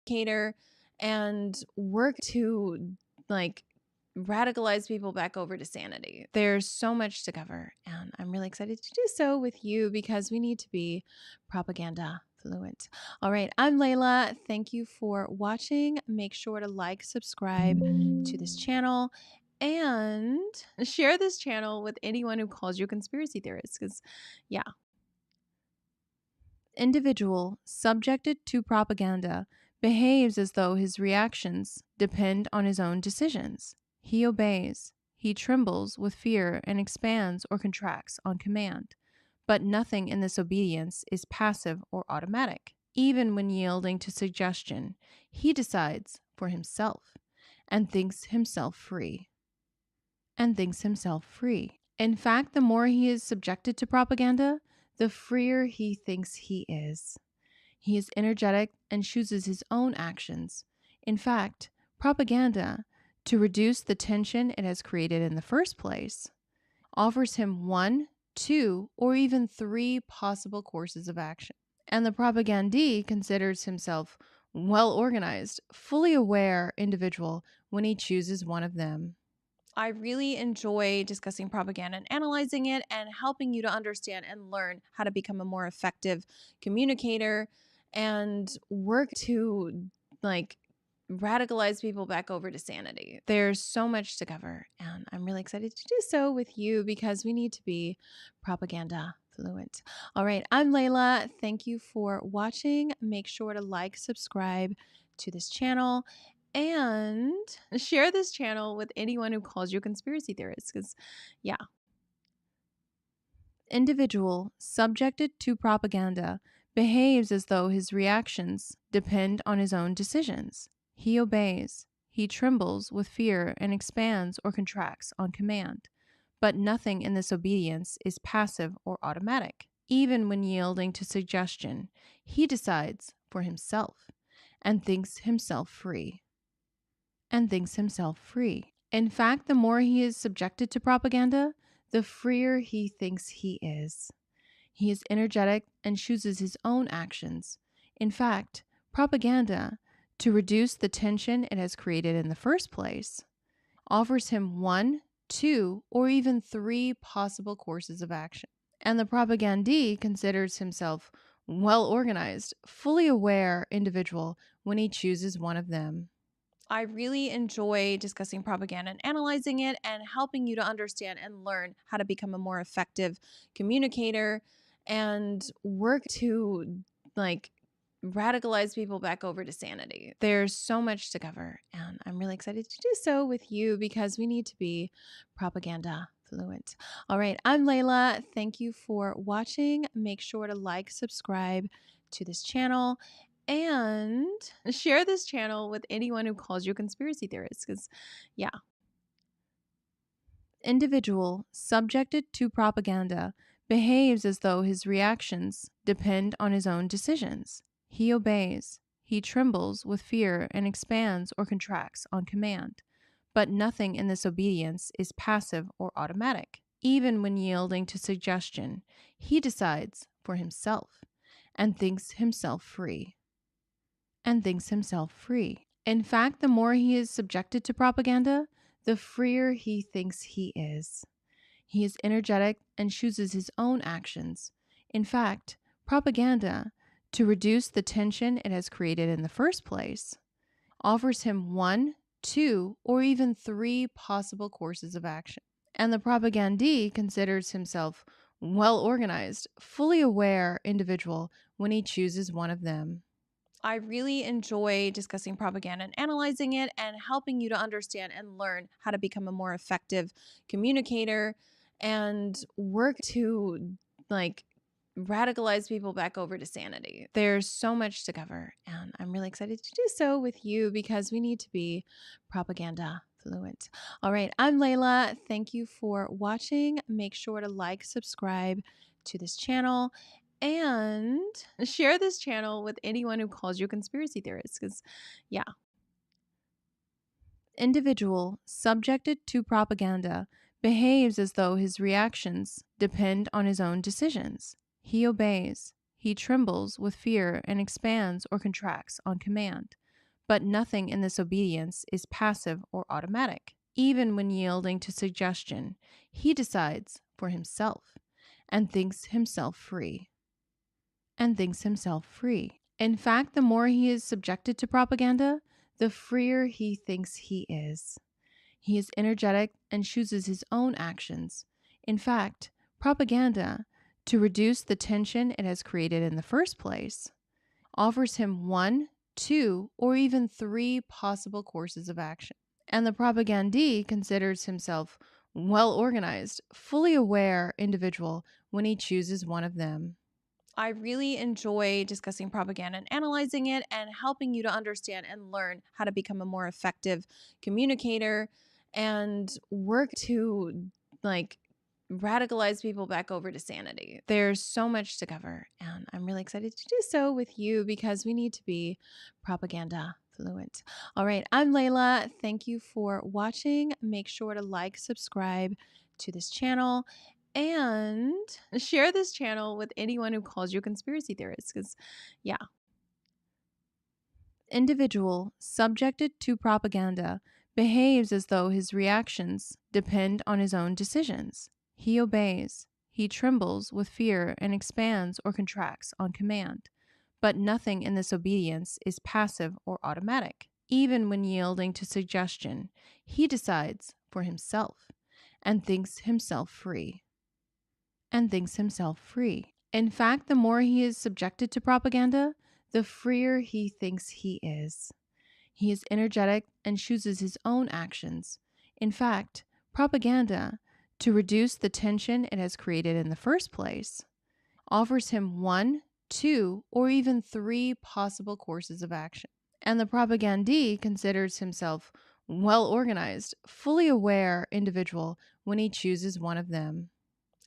cater and work to like radicalize people back over to sanity. There's so much to cover, and I'm really excited to do so with you because we need to be propaganda fluent. All right, I'm Layla. Thank you for watching. Make sure to like, subscribe to this channel, and share this channel with anyone who calls you a conspiracy theorist because, yeah. Individual subjected to propaganda behaves as though his reactions depend on his own decisions. He obeys. He trembles with fear and expands or contracts on command. But nothing in this obedience is passive or automatic. Even when yielding to suggestion, he decides for himself and thinks himself free. In fact, the more he is subjected to propaganda, the freer he thinks he is. He is energetic and chooses his own actions. In fact, propaganda, to reduce the tension it has created in the first place, offers him 1, 2, or even 3 possible courses of action. And the propagandee considers himself well organized, fully aware individual when he chooses one of them. I really enjoy discussing propaganda and analyzing it and helping you to understand and learn how to become a more effective communicator and work to radicalize people back over to sanity. There's so much to cover, and I'm really excited to do so with you because we need to be propaganda fluent. All right, I'm Layla. Thank you for watching. Make sure to like, subscribe to this channel, and share this channel with anyone who calls you a conspiracy theorist because, yeah. Individual subjected to propaganda behaves as though his reactions depend on his own decisions. He obeys. He trembles with fear and expands or contracts on command. But nothing in this obedience is passive or automatic. Even when yielding to suggestion, he decides for himself and thinks himself free. In fact, the more he is subjected to propaganda, the freer he thinks he is. He is energetic and chooses his own actions. In fact, propaganda, to reduce the tension it has created in the first place, offers him 1, 2, or even 3 possible courses of action. And the propagandee considers himself well organized, fully aware individual when he chooses one of them. I really enjoy discussing propaganda and analyzing it and helping you to understand and learn how to become a more effective communicator and work to radicalize people back over to sanity. There's so much to cover, and I'm really excited to do so with you because we need to be propaganda fluent. All right, I'm Layla. Thank you for watching. Make sure to like, subscribe to this channel, and share this channel with anyone who calls you a conspiracy theorist because, yeah. Individual subjected to propaganda behaves as though his reactions depend on his own decisions. He obeys. He trembles with fear and expands or contracts on command. But nothing in this obedience is passive or automatic. Even when yielding to suggestion, he decides for himself and thinks himself free. In fact, the more he is subjected to propaganda, the freer he thinks he is. He is energetic and chooses his own actions. In fact, propaganda, to reduce the tension it has created in the first place, offers him 1, 2, or even 3 possible courses of action. And the propagandee considers himself well organized, fully aware individual when he chooses one of them. I really enjoy discussing propaganda and analyzing it and helping you to understand and learn how to become a more effective communicator and work to radicalize people back over to sanity. There's so much to cover, and I'm really excited to do so with you because we need to be propaganda fluent. All right, I'm Layla. Thank you for watching. Make sure to like, subscribe to this channel, and share this channel with anyone who calls you a conspiracy theorist because, yeah. Individual subjected to propaganda behaves as though his reactions depend on his own decisions. He obeys. He trembles with fear and expands or contracts on command. But nothing in this obedience is passive or automatic. Even when yielding to suggestion, he decides for himself and thinks himself free. In fact, the more he is subjected to propaganda, the freer he thinks he is. He is energetic and chooses his own actions. In fact, propaganda, to reduce the tension it has created in the first place, offers him one, two, or even three possible courses of action. And the propagandee considers himself well organized, fully aware individual when he chooses one of them. I really enjoy discussing propaganda and analyzing it and helping you to understand and learn how to become a more effective communicator and work to radicalize people back over to sanity. There's so much to cover, and I'm really excited to do so with you because we need to be propaganda fluent. All right, I'm Layla. Thank you for watching. Make sure to like, subscribe to this channel, and share this channel with anyone who calls you a conspiracy theorist, because individual subjected to propaganda behaves as though his reactions depend on his own decisions. He obeys. He trembles with fear and expands or contracts on command. But nothing in this obedience is passive or automatic. Even when yielding to suggestion, he decides for himself and thinks himself free. In fact, the more he is subjected to propaganda, the freer he thinks he is. He is energetic and chooses his own actions. In fact, propaganda, to reduce the tension it has created in the first place, offers him one, two, or even three possible courses of action. And the propagandee considers himself well organized, fully aware individual when he chooses one of them.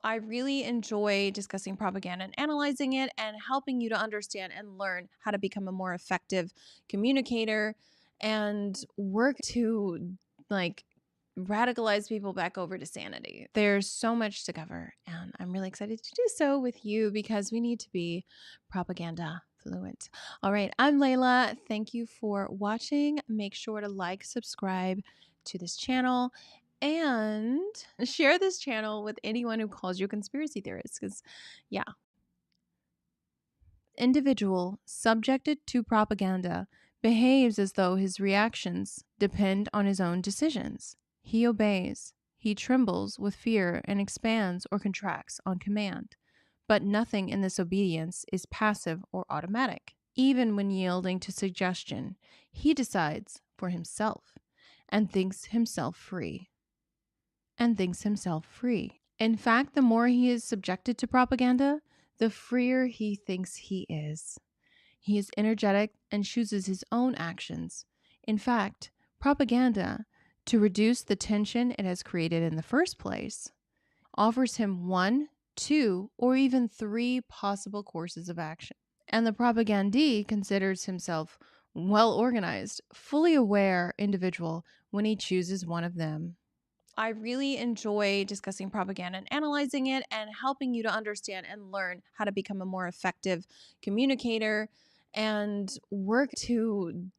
I really enjoy discussing propaganda and analyzing it and helping you to understand and learn how to become a more effective communicator and work to radicalize people back over to sanity. There's so much to cover, and I'm really excited to do so with you because we need to be propaganda fluent. All right, I'm Layla. Thank you for watching. Make sure to like, subscribe to this channel, and share this channel with anyone who calls you a conspiracy theorist, because individual subjected to propaganda behaves as though his reactions depend on his own decisions. He obeys. He trembles with fear and expands or contracts on command. But nothing in this obedience is passive or automatic. Even when yielding to suggestion, he decides for himself and thinks himself free. In fact, the more he is subjected to propaganda, the freer he thinks he is. He is energetic and chooses his own actions. In fact, propaganda, to reduce the tension it has created in the first place, offers him one, two, or even three possible courses of action. And the propagandee considers himself well organized, fully aware individual when he chooses one of them. I really enjoy discussing propaganda and analyzing it and helping you to understand and learn how to become a more effective communicator and work to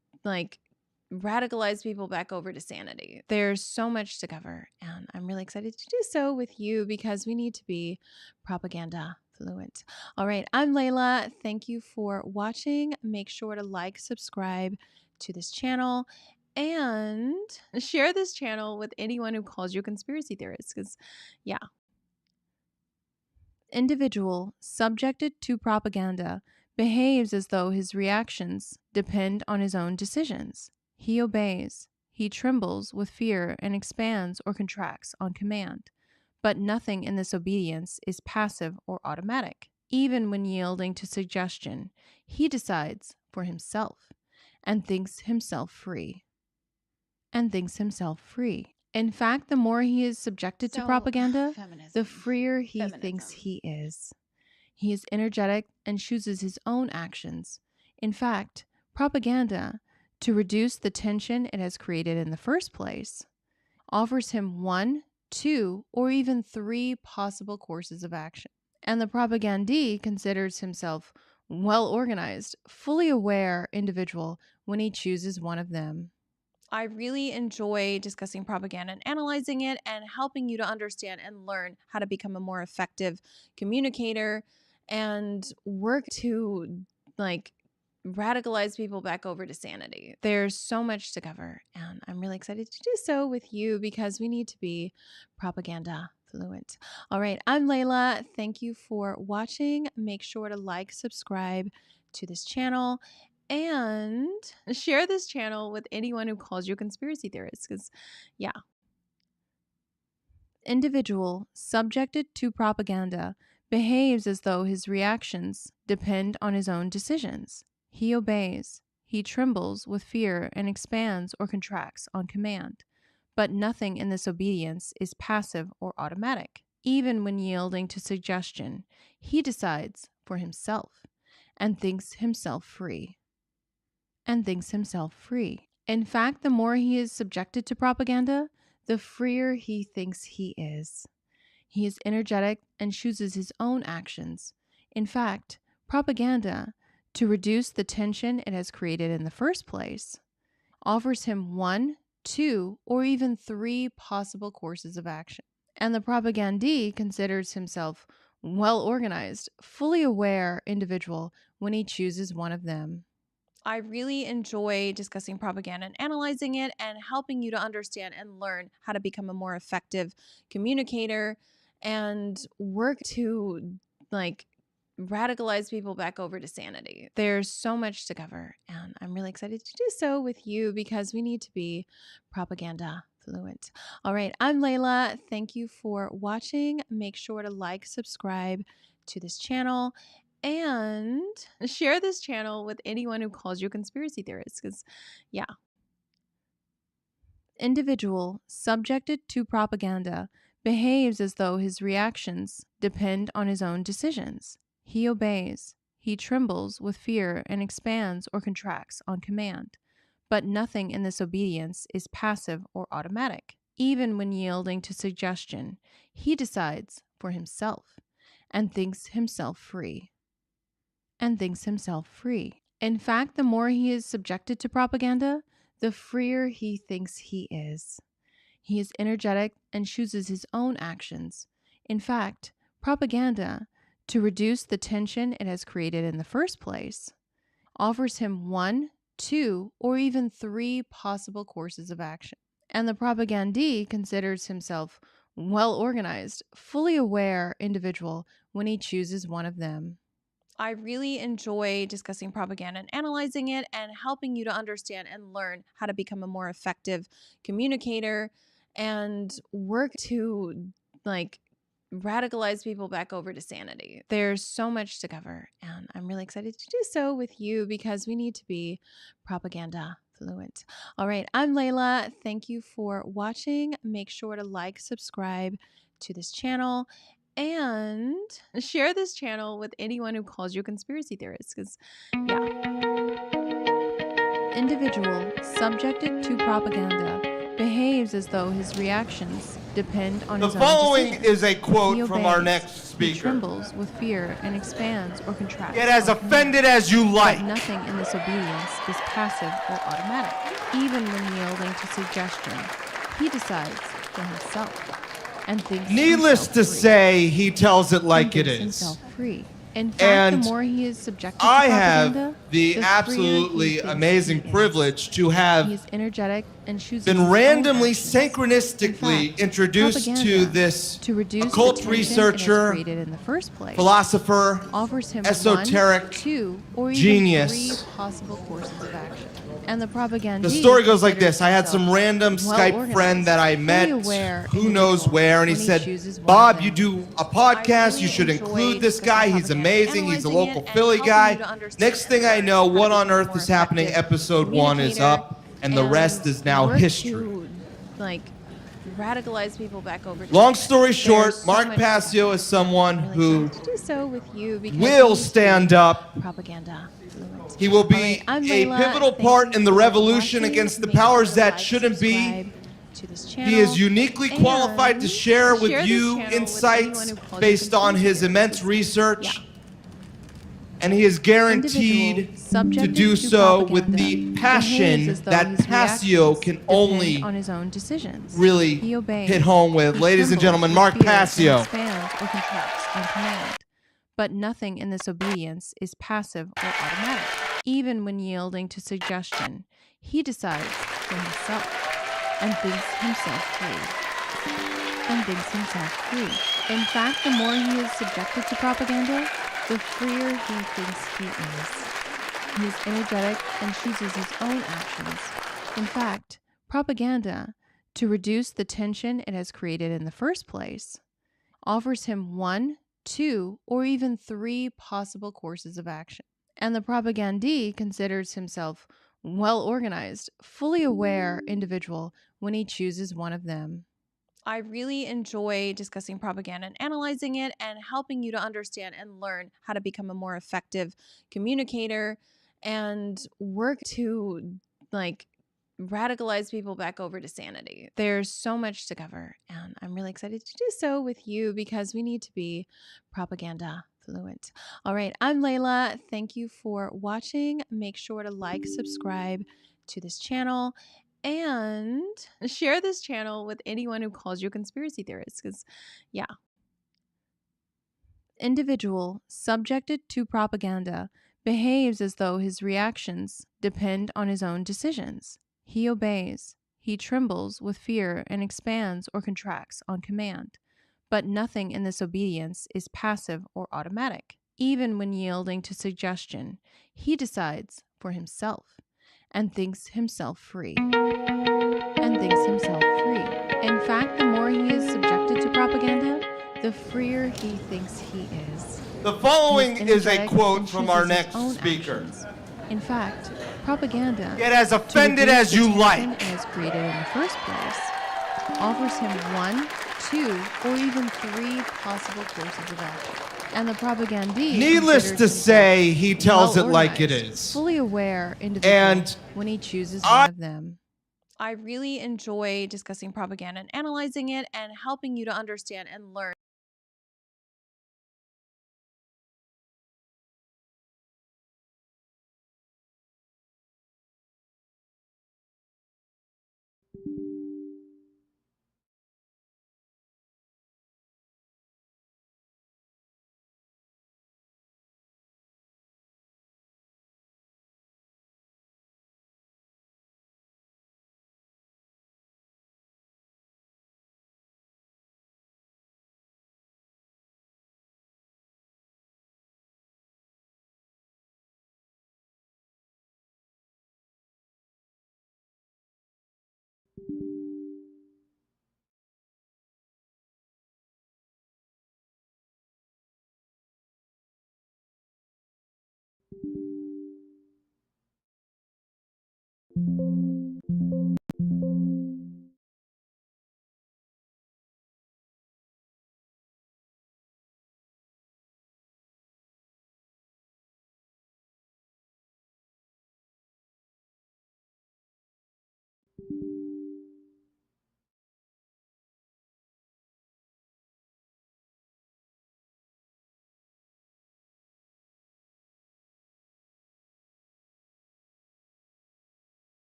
radicalize people back over to sanity. There's so much to cover, and I'm really excited to do so with you because we need to be propaganda fluent. All right, I'm Layla. Thank you for watching. Make sure to like, subscribe to this channel, and share this channel with anyone who calls you a conspiracy theorist, because individual subjected to propaganda behaves as though his reactions depend on his own decisions. He obeys. He trembles with fear and expands or contracts on command. But nothing in this obedience is passive or automatic. Even when yielding to suggestion, he decides for himself and thinks himself free. In fact, the more he is subjected to propaganda, the freer he thinks he is. He is energetic and chooses his own actions. In fact, propaganda, to reduce the tension it has created in the first place, offers him one, two, or even three possible courses of action. And the propagandee considers himself well-organized, fully aware individual when he chooses one of them. I really enjoy discussing propaganda and analyzing it and helping you to understand and learn how to become a more effective communicator and work to radicalize people back over to sanity. There's so much to cover, and I'm really excited to do so with you because we need to be propaganda fluent. All right, I'm Layla. Thank you for watching. Make sure to like, subscribe to this channel, and share this channel with anyone who calls you a conspiracy theorist, because individual subjected to propaganda behaves as though his reactions depend on his own decisions. He obeys. He trembles with fear and expands or contracts on command. But nothing in this obedience is passive or automatic. Even when yielding to suggestion, he decides for himself and thinks himself free. In fact, the more he is subjected to propaganda, the freer he thinks he is. He is energetic and chooses his own actions. In fact, propaganda, to reduce the tension it has created in the first place, offers him 1, 2, or even 3 possible courses of action. And the propagandee considers himself well-organized, fully aware individual when he chooses one of them. I really enjoy discussing propaganda and analyzing it and helping you to understand and learn how to become a more effective communicator and work to radicalize people back over to sanity. There's so much to cover, and I'm really excited to do so with you because we need to be propaganda fluent. All right, I'm Layla. Thank you for watching. Make sure to like, subscribe to this channel, and share this channel with anyone who calls you a conspiracy theorist, because individual subjected to propaganda behaves as though his reactions depend on his own decisions. He obeys. He trembles with fear and expands or contracts on command. But nothing in this obedience is passive or automatic. Even when yielding to suggestion, he decides for himself and thinks himself free. In fact, the more he is subjected to propaganda, the freer he thinks he is. He is energetic and chooses his own actions. In fact, propaganda, to reduce the tension it has created in the first place, offers him 1, 2, or even 3 possible courses of action. And the propagandee considers himself well-organized, fully aware individual when he chooses one of them. I really enjoy discussing propaganda and analyzing it and helping you to understand and learn how to become a more effective communicator and work to radicalize people back over to sanity. There's so much to cover, and I'm really excited to do so with you because we need to be propaganda fluent. All right, I'm Layla. Thank you for watching. Make sure to like, subscribe to this channel, and share this channel with anyone who calls you a conspiracy theorist, because individual subjected to propaganda behaves as though his reactions depend on his own decisions. The following is a quote He from our obeys. next He speaker. trembles with fear and expands or contracts. Get as on offended command. as you like. But nothing in this obedience is passive or automatic. Even when yielding to suggestion, he decides for himself and thinks Needless himself to free. say, he tells it like it Thinks is. himself free. In fact, And the more he is subjected to I propaganda, have the freer absolutely he thinks amazing he is. privilege to He have is energetic and chooses his been own randomly, actions. synchronistically In fact, introduced to propaganda, this to reduce occult the tension it has researcher, created in the first place, philosopher, offers him esoteric 1, 2, or even genius. 3 possible courses of action. And the propaganda. The story goes like this. I had some random Skype friend that I met, who knows where, and he said, Bob, you do a podcast, you should include this guy, he's amazing, he's a local Philly guy. Next thing I know, What on Earth is Happening, episode 1 is up, and the rest is now history. Radicalize people back over. Long story short, There's so Mark much Passio is someone I'm really who excited to do so with you because will we stand up. propaganda fluent. He will All be right, I'm a Layla. pivotal Thank part you in the for revolution watching. against the Make sure powers to that like, shouldn't be. subscribe to this channel, He is uniquely qualified to and share with this you channel with insights anyone who calls you based on his conspiracy immense theorists. research. And he is guaranteed to do so with the passion that Passio can only on his own decisions. really He obeys, hit home with. he Ladies and trembles gentlemen, with Mark fear Passio. and expands or contracts on command. But nothing in this obedience is passive or automatic. Even when yielding to suggestion, he decides for himself and thinks himself free. In fact, the more he is subjected to propaganda, the freer he thinks he is. He is energetic and chooses his own actions. In fact, propaganda, to reduce the tension it has created in the first place, offers him 1, 2, or even 3 possible courses of action. And the propagandee considers himself well organized, fully aware individual when he chooses one of them. I really enjoy discussing propaganda and analyzing it and helping you to understand and learn how to become a more effective communicator and work to radicalize people back over to sanity. There's so much to cover, and I'm really excited to do so with you because we need to be propaganda fluent. All right, I'm Layla. Thank you for watching. Make sure to like, subscribe to this channel, and share this channel with anyone who calls you a conspiracy theorist, because individual subjected to propaganda behaves as though his reactions depend on his own decisions. He obeys, he trembles with fear and expands or contracts on command. But nothing in this obedience is passive or automatic. Even when yielding to suggestion, he decides for himself and thinks himself free. In fact, the more he is subjected to propaganda, the freer he thinks he is. The following is a quote from our next speaker. In fact, propaganda, get as offended as you like, as created in the first place, offers him 1, 2, or even 3 possible courses of action. And the propagandee, needless to say, he tells it like it is. Fully aware individual when he chooses one of them. I really enjoy discussing propaganda and analyzing it and helping you to understand and learn.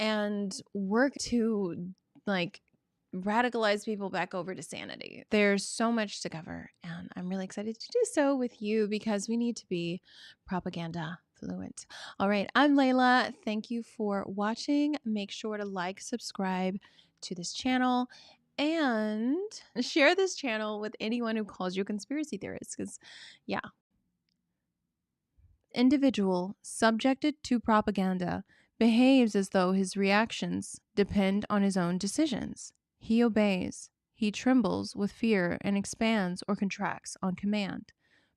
and work to like radicalize people back over to sanity. There's so much to cover, and I'm really excited to do so with you because we need to be propaganda fluent. All right, I'm Layla. Thank you for watching. Make sure to like, subscribe to this channel, and share this channel with anyone who calls you a conspiracy theorist. Because, yeah, individual subjected to propaganda behaves as though his reactions depend on his own decisions. He obeys. He trembles with fear and expands or contracts on command.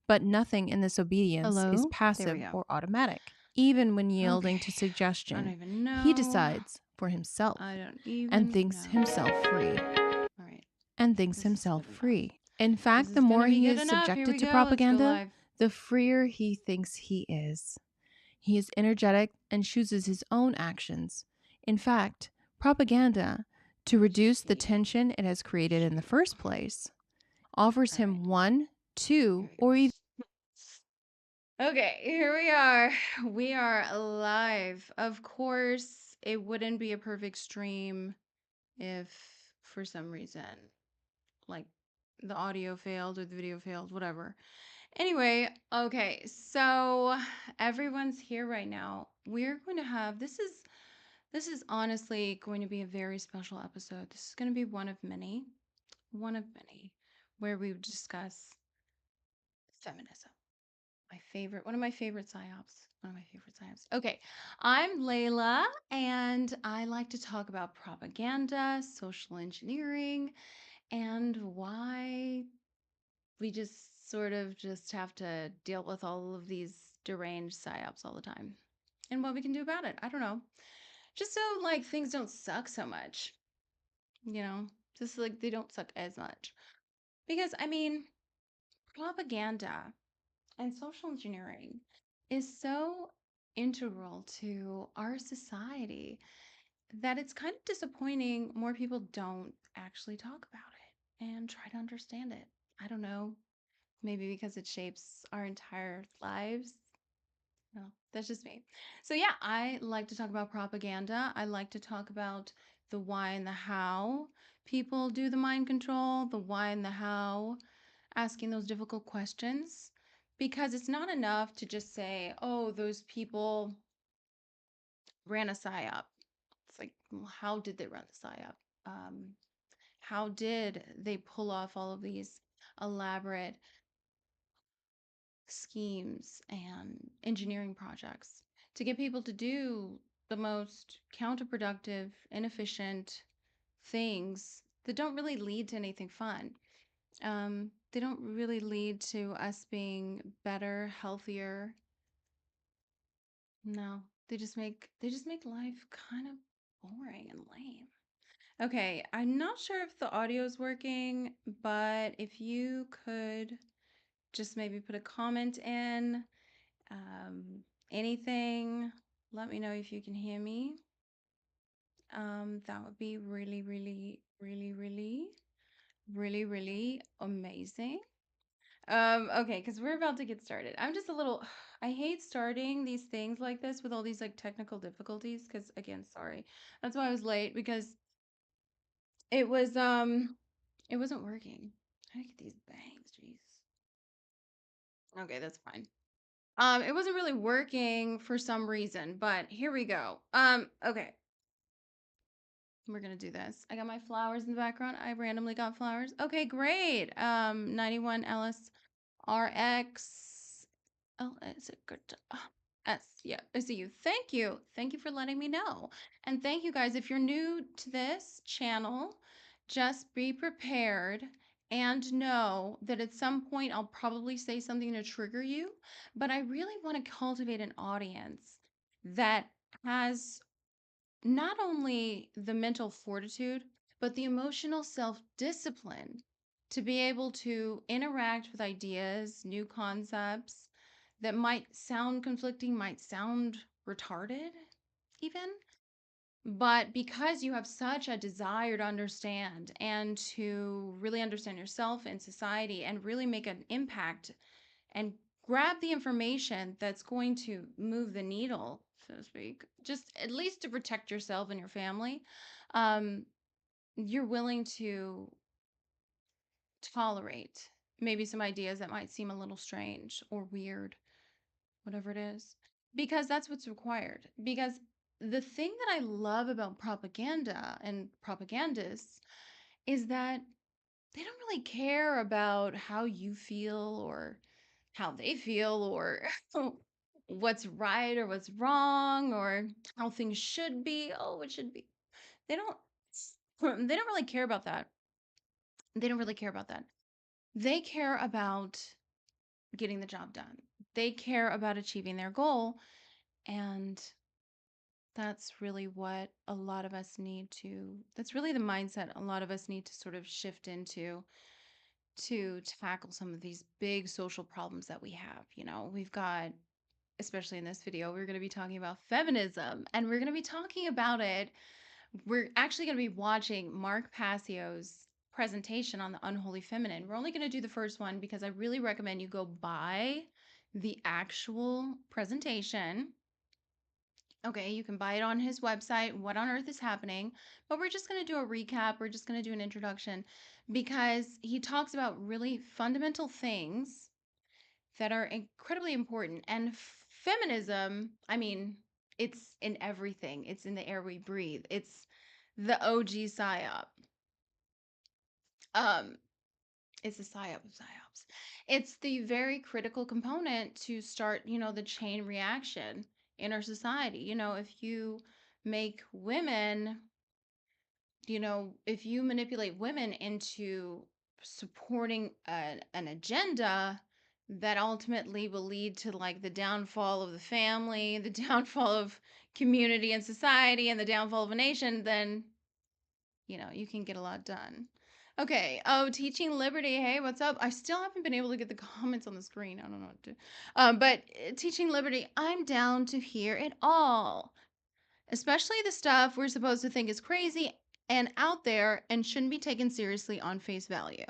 But nothing in this obedience is passive or automatic. Even when yielding to suggestion, I don't even know. he decides for himself I don't even and thinks know. himself free. All right. And thinks This himself is free. In fact, This the is more gonna be he good is enough. Here subjected we to go. Let's go propaganda, live. the freer he thinks he is. He is energetic and chooses his own actions. In fact, propaganda, to reduce the tension it has created in the first place, offers him one, two, or even. Okay, here we are. We are live. Of course, it wouldn't be a perfect stream if for some reason, like, the audio failed or the video failed, whatever. Anyway, okay, so everyone's here right now. We're going to have this is honestly going to be a very special episode. This is going to be one of many, where we discuss feminism. One of my favorite psyops. One of my favorite psyops. Okay, I'm Layla, and I like to talk about propaganda, social engineering, and why we just sort of just have to deal with all of these deranged psyops all the time, and what we can do about it. I don't know, just so like things don't suck so much, you know, just like they don't suck as much. Because I mean, propaganda and social engineering is so integral to our society that it's kind of disappointing more people don't actually talk about it and try to understand it. I don't know, maybe because it shapes our entire lives. No, that's just me. So yeah, I like to talk about propaganda. I like to talk about the why and the how people do the mind control, the why and the how, asking those difficult questions, because it's not enough to just say, oh, those people ran a psyop. It's like, well, how did they run the psyop? How did they pull off all of these elaborate schemes and engineering projects to get people to do the most counterproductive, inefficient things that don't really lead to anything fun? They don't really lead to us being better, healthier. No, they just make life kind of boring and lame. Okay, I'm not sure if the audio is working, but if you could just maybe put a comment in, um, anything, let me know if you can hear me. That would be really, really, really, really, really, really amazing. Okay, because we're about to get started. I'm just a little, I hate starting these things like this with all these like technical difficulties. Because again, sorry, that's why I was late, because it was it wasn't working. How do I get these bangs? Jeez. Okay, that's fine. It wasn't really working for some reason, but here we go. Okay, we're gonna do this. I got my flowers in the background. I randomly got flowers. Okay, great. 91 Ellis RX. Oh, is it good? S. Yeah, I see you. Thank you. Thank you for letting me know. And thank you guys. If you're new to this channel, just be prepared and know that at some point I'll probably say something to trigger you. But I really want to cultivate an audience that has not only the mental fortitude, but the emotional self discipline to be able to interact with ideas, new concepts that might sound conflicting, might sound retarded, even. But because you have such a desire to understand and to really understand yourself and society and really make an impact and grab the information that's going to move the needle, so to speak, just at least to protect yourself and your family, um, you're willing to tolerate maybe some ideas that might seem a little strange or weird, whatever it is. because that's what's required. Because the thing that I love about propaganda and propagandists is that they don't really care about how you feel or how they feel or what's right or what's wrong or how things should be. Oh, it should be. They don't they don't really care about that. They don't really care about that. They care about getting the job done. They care about achieving their goal, and that's really what a lot of us need to that's really the mindset a lot of us need to sort of shift into to tackle some of these big social problems that we have. We've got, especially in this video, we're going to be talking about feminism, and we're going to be talking about it. We're actually going to be watching Mark Passio's presentation on the unholy feminine. We're only going to do the first one because I really recommend you go buy the actual presentation. Okay, you can buy it on his website, What on Earth is Happening. But we're just going to do a recap. We're just going to do an introduction because he talks about really fundamental things that are incredibly important. And feminism, I mean, it's in everything, it's in the air we breathe, it's the OG PSYOP. Um, it's a PSYOP of PSYOPs. It's the very critical component to start, the chain reaction in our society. If you make women, if you manipulate women into supporting an agenda that ultimately will lead to like the downfall of the family, the downfall of community and society, and the downfall of a nation, then you can get a lot done. Okay. Oh, Teaching Liberty. Hey, what's up? I still haven't been able to get the comments on the screen. I don't know what to do. But Teaching Liberty, I'm down to hear it all, especially the stuff we're supposed to think is crazy and out there and shouldn't be taken seriously on face value.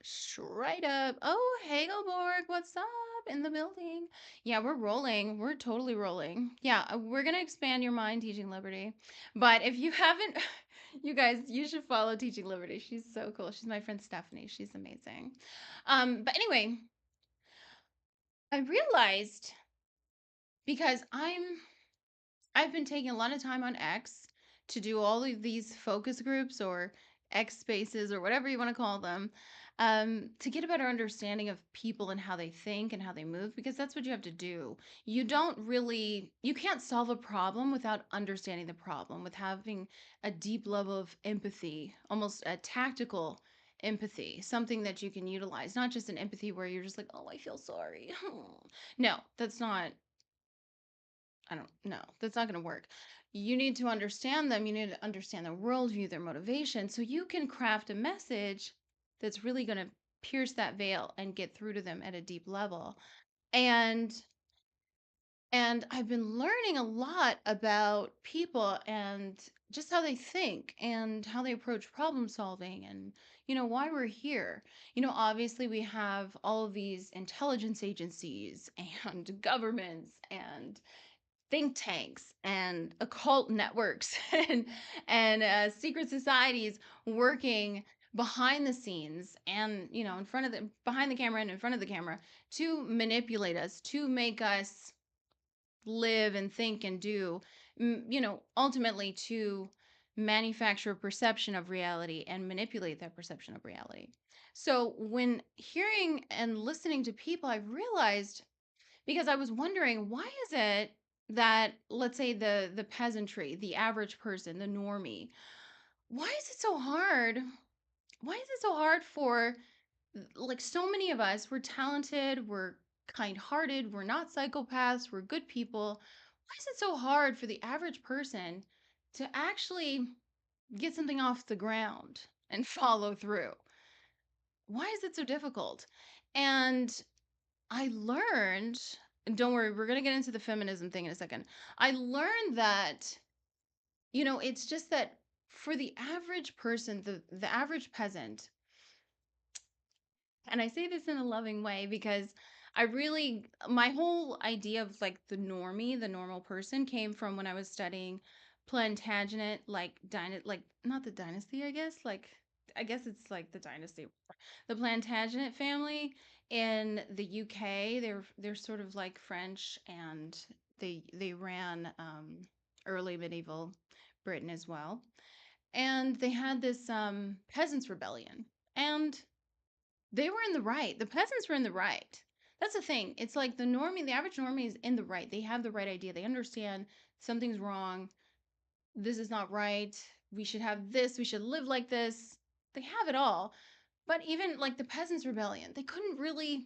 Straight up. Oh, Hagelborg, what's up in the building? Yeah, we're rolling. We're totally rolling. Yeah, we're going to expand your mind, Teaching Liberty. But if you haven't, you guys, you should follow Teaching Liberty. She's so cool. She's my friend Stephanie. She's amazing. But anyway, I realized because I've been taking a lot of time on X to do all of these focus groups or X spaces or whatever you want to call them, to get a better understanding of people and how they think and how they move, because that's what you have to do. You can't solve a problem without understanding the problem, with having a deep level of empathy, almost a tactical empathy, something that you can utilize, not just an empathy where you're just like, oh, I feel sorry. No, that's not I don't know. That's not going to work. You need to understand them. You need to understand their worldview, their motivation, so you can craft a message that's really going to pierce that veil and get through to them at a deep level. And I've been learning a lot about people and just how they think and how they approach problem solving and why we're here. Obviously we have all of these intelligence agencies and governments and think tanks and occult networks and secret societies working behind the scenes and in front of the behind the camera and in front of the camera to manipulate us, to make us live and think and do, ultimately to manufacture a perception of reality and manipulate that perception of reality. So when hearing and listening to people, I've realized, because I was wondering, why is it that, let's say, the peasantry, the average person, the normie, why is it so hard? Why is it so hard for, like, so many of us? We're talented, we're kind-hearted, we're not psychopaths, we're good people. Why is it so hard for the average person to actually get something off the ground and follow through? Why is it so difficult? And I learned, and don't worry, we're going to get into the feminism thing in a second. I learned that, it's just that for the average person, the average peasant, and I say this in a loving way because my whole idea of like the normie, the normal person, came from when I was studying Plantagenet, like not the dynasty, I guess, like I guess it's like the dynasty. The Plantagenet family in the UK, they're sort of like French, and they ran early medieval Britain as well. And they had this peasants rebellion, and they were in the right. The peasants were in the right. That's the thing. It's like the average normie is in the right. They have the right idea. They understand something's wrong. This is not right. We should have this. We should live like this. They have it all. But even like the peasants rebellion, they couldn't really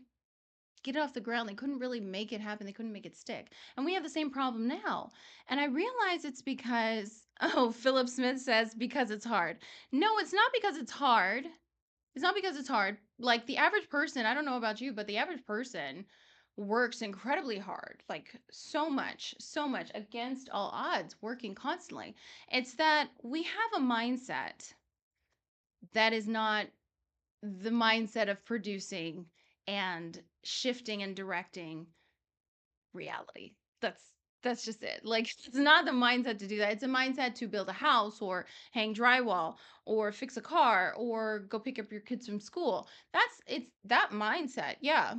get it off the ground. They couldn't really make it happen. They couldn't make it stick. And we have the same problem now. And I realize it's because, oh, Philip Smith says because it's hard. No, it's not because it's hard. It's not because it's hard. Like the average person, I don't know about you, but the average person works incredibly hard, like so much against all odds, working constantly. It's that we have a mindset that is not the mindset of producing and shifting and directing reality. That's just it. Like it's not the mindset to do that. It's a mindset to build a house or hang drywall or fix a car or go pick up your kids from school. It's that mindset. Yeah.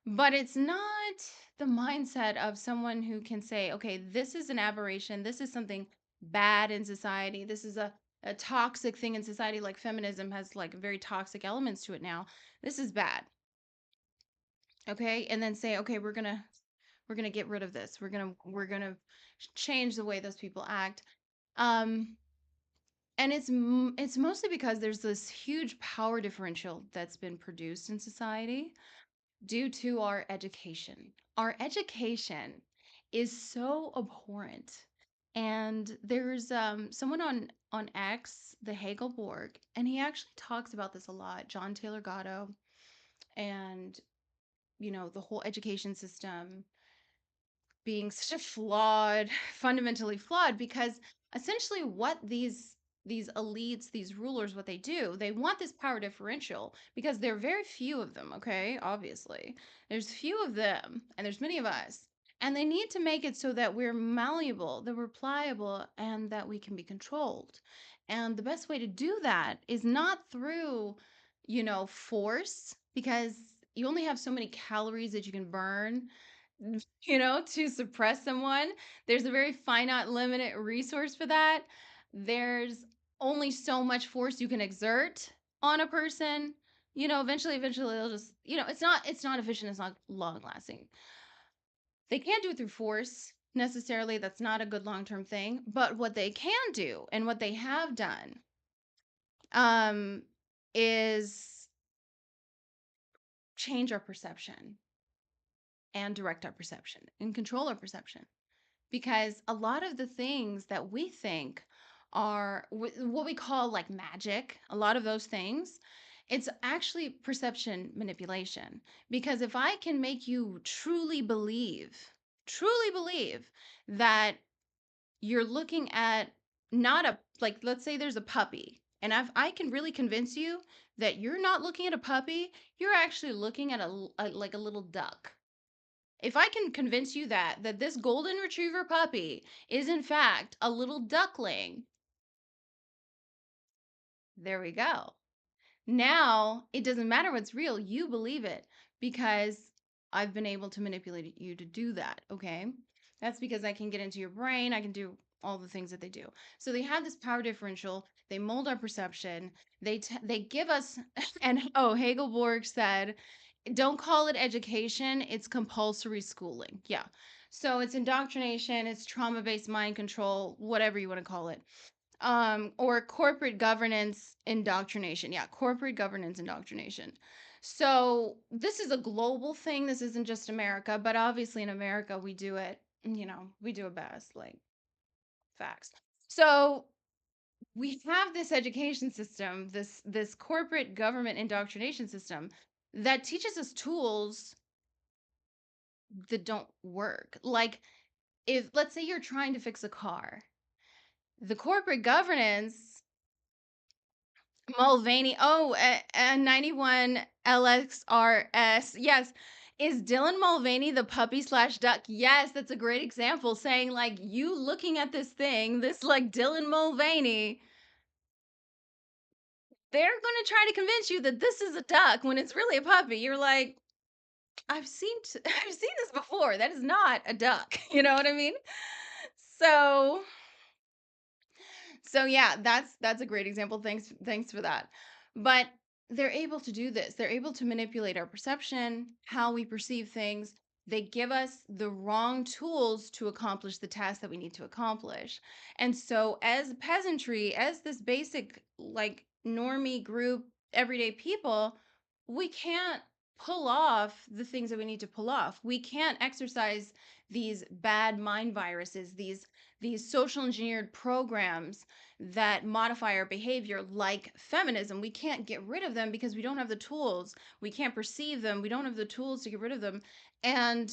But it's not the mindset of someone who can say, okay, this is an aberration. This is something bad in society. This is a toxic thing in society. Like feminism has like very toxic elements to it now. This is bad. Okay. And then say, okay, we're gonna get rid of this. We're gonna change the way those people act. Um, and it's mostly because there's this huge power differential that's been produced in society due to our education. Our education is so abhorrent. And there's someone on X, the Hagelborg, and he actually talks about this a lot. John Taylor Gatto, and the whole education system being such a flawed, fundamentally flawed, because essentially what these elites, these rulers, what they do, they want this power differential because there are very few of them, okay? Obviously. There's few of them and there's many of us. And they need to make it so that we're malleable, that we're pliable, and that we can be controlled. And the best way to do that is not through, force, because you only have so many calories that you can burn to suppress someone. There's a very finite, limited resource for that. There's only so much force you can exert on a person. Eventually they'll just, it's not efficient, it's not long lasting. They can't do it through force necessarily. That's not a good long-term thing. But what they can do and what they have done um is change our perception and direct our perception and control our perception. Because a lot of the things that we think are what we call like magic, a lot of those things, it's actually perception manipulation. Because if I can make you truly believe that you're looking at not a, like, let's say there's a puppy, and I can really convince you that you're not looking at a puppy, you're actually looking at like a little duck. If I can convince you that this golden retriever puppy is in fact a little duckling, there we go. Now, it doesn't matter what's real, you believe it because I've been able to manipulate you to do that, okay? That's because I can get into your brain, I can do all the things that they do. So they have this power differential, they mold our perception, they give us and oh, Hagelborg said, don't call it education, it's compulsory schooling. Yeah. So it's indoctrination, it's trauma-based mind control, whatever you want to call it. Or corporate governance indoctrination. Yeah, corporate governance indoctrination. So this is a global thing. This isn't just America, but obviously in America we do it, we do it best, like facts. So we have this education system, this corporate government indoctrination system that teaches us tools that don't work. Like if let's say you're trying to fix a car, the corporate governance Mulvaney. Oh, a 91 LXRS. Yes. Is Dylan Mulvaney the puppy slash duck? Yes, that's a great example saying like you looking at this thing, this like Dylan Mulvaney they're going to try to convince you that this is a duck when it's really a puppy. You're like, I've seen this before. That is not a duck. You know what I mean? So yeah, that's a great example. Thanks for that. But they're able to do this. They're able to manipulate our perception, how we perceive things. They give us the wrong tools to accomplish the task that we need to accomplish. And so as peasantry, as this basic like normie group, everyday people, we can't pull off the things that we need to pull off. We can't exercise these bad mind viruses, these social engineered programs that modify our behavior, like feminism. We can't get rid of them because we don't have the tools. We can't perceive them. We don't have the tools to get rid of them. And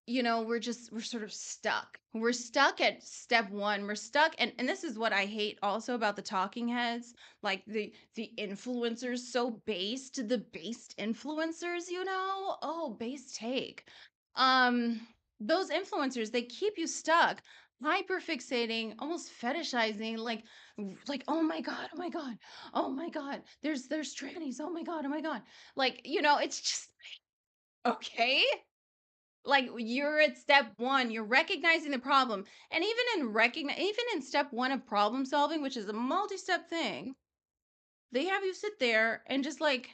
we're sort of stuck. We're stuck at step one. We're stuck, and this is what I hate also about the talking heads, like the influencers, so based, the based influencers, oh, base take. Um, those influencers, they keep you stuck, hyper fixating, almost fetishizing, like, oh my god, oh my god, oh my god, there's trannies, oh my god, oh my god, like, it's just okay. Like, you're at step one, you're recognizing the problem. And even in step one of problem solving, which is a multi-step thing, they have you sit there and just like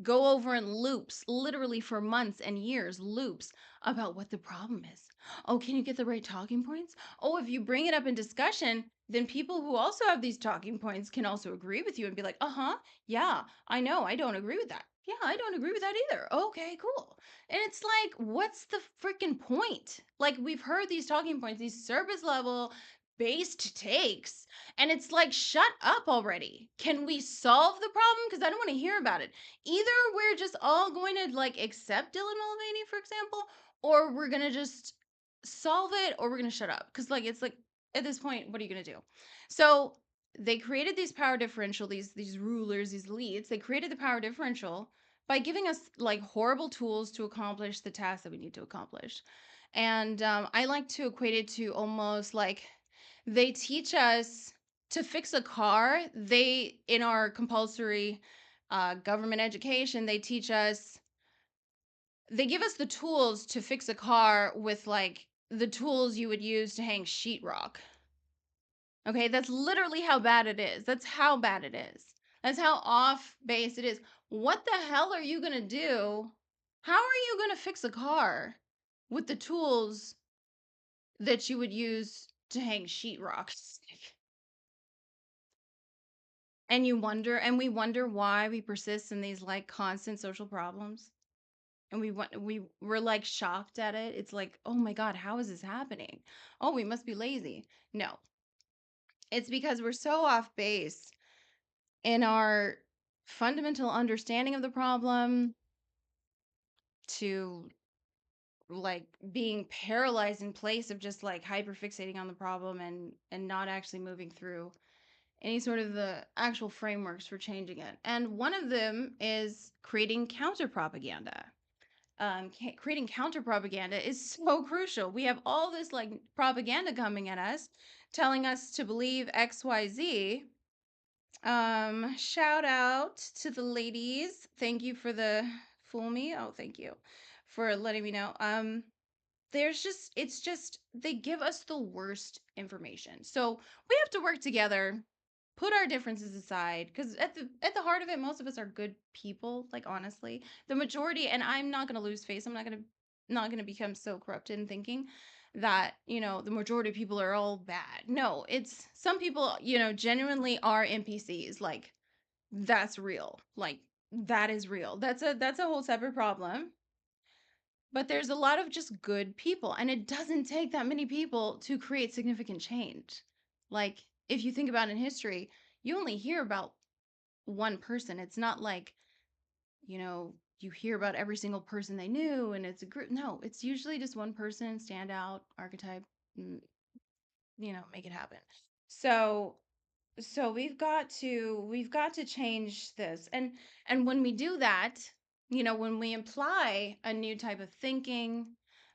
go over in loops, literally for months and years, loops about what the problem is. Oh, can you get the right talking points? Oh, if you bring it up in discussion, then people who also have these talking points can also agree with you and be like, uh-huh, yeah, I know, I don't agree with that. Yeah, I don't agree with that either. Okay, cool. And it's like, what's the freaking point? Like, we've heard these talking points, these service level based takes, and it's like, shut up already. Can we solve the problem? Because I don't want to hear about it. Either we're just all going to like accept Dylan Mulvaney, for example, or we're going to just solve it, or we're going to shut up. Because like, it's like, at this point, what are you going to do? So they created these power differential, these rulers, these elites. They created the power differential by giving us like horrible tools to accomplish the tasks that we need to accomplish. And I like to equate it to almost like they teach us to fix a car. They, in our compulsory government education, they teach us, they give us the tools to fix a car with like the tools you would use to hang sheetrock. Okay, that's literally how bad it is. That's how bad it is. That's how off base it is. What the hell are you going to do? How are you going to fix a car with the tools that you would use to hang sheetrock? And we wonder why we persist in these like constant social problems. And we're like shocked at it. It's like, oh my God, how is this happening? Oh, we must be lazy. No, it's because we're so off base in our fundamental understanding of the problem, to like being paralyzed in place of just like hyper fixating on the problem and not actually moving through any sort of the actual frameworks for changing it. And one of them is creating counter propaganda. Creating counter propaganda is so crucial. We have all this like propaganda coming at us, telling us to believe XYZ. Shout out to the ladies. Thank you for the fool me. Oh, thank you for letting me know. It's just they give us the worst information. So we have to work together, put our differences aside, because at the heart of it, most of us are good people. Like, honestly, the majority, and I'm not gonna lose face. I'm not gonna become so corrupted in thinking that the majority of people are all bad. No, it's some people genuinely are NPCs. Like, that's real. Like, that is real. That's a whole separate problem. But there's a lot of just good people, and it doesn't take that many people to create significant change. Like, if you think about in history, you only hear about one person. It's not like, you hear about every single person they knew and it's a group. No, it's usually just one person, stand out, archetype, mm, make it happen. So we've got to change this. And when we do that, when we apply a new type of thinking,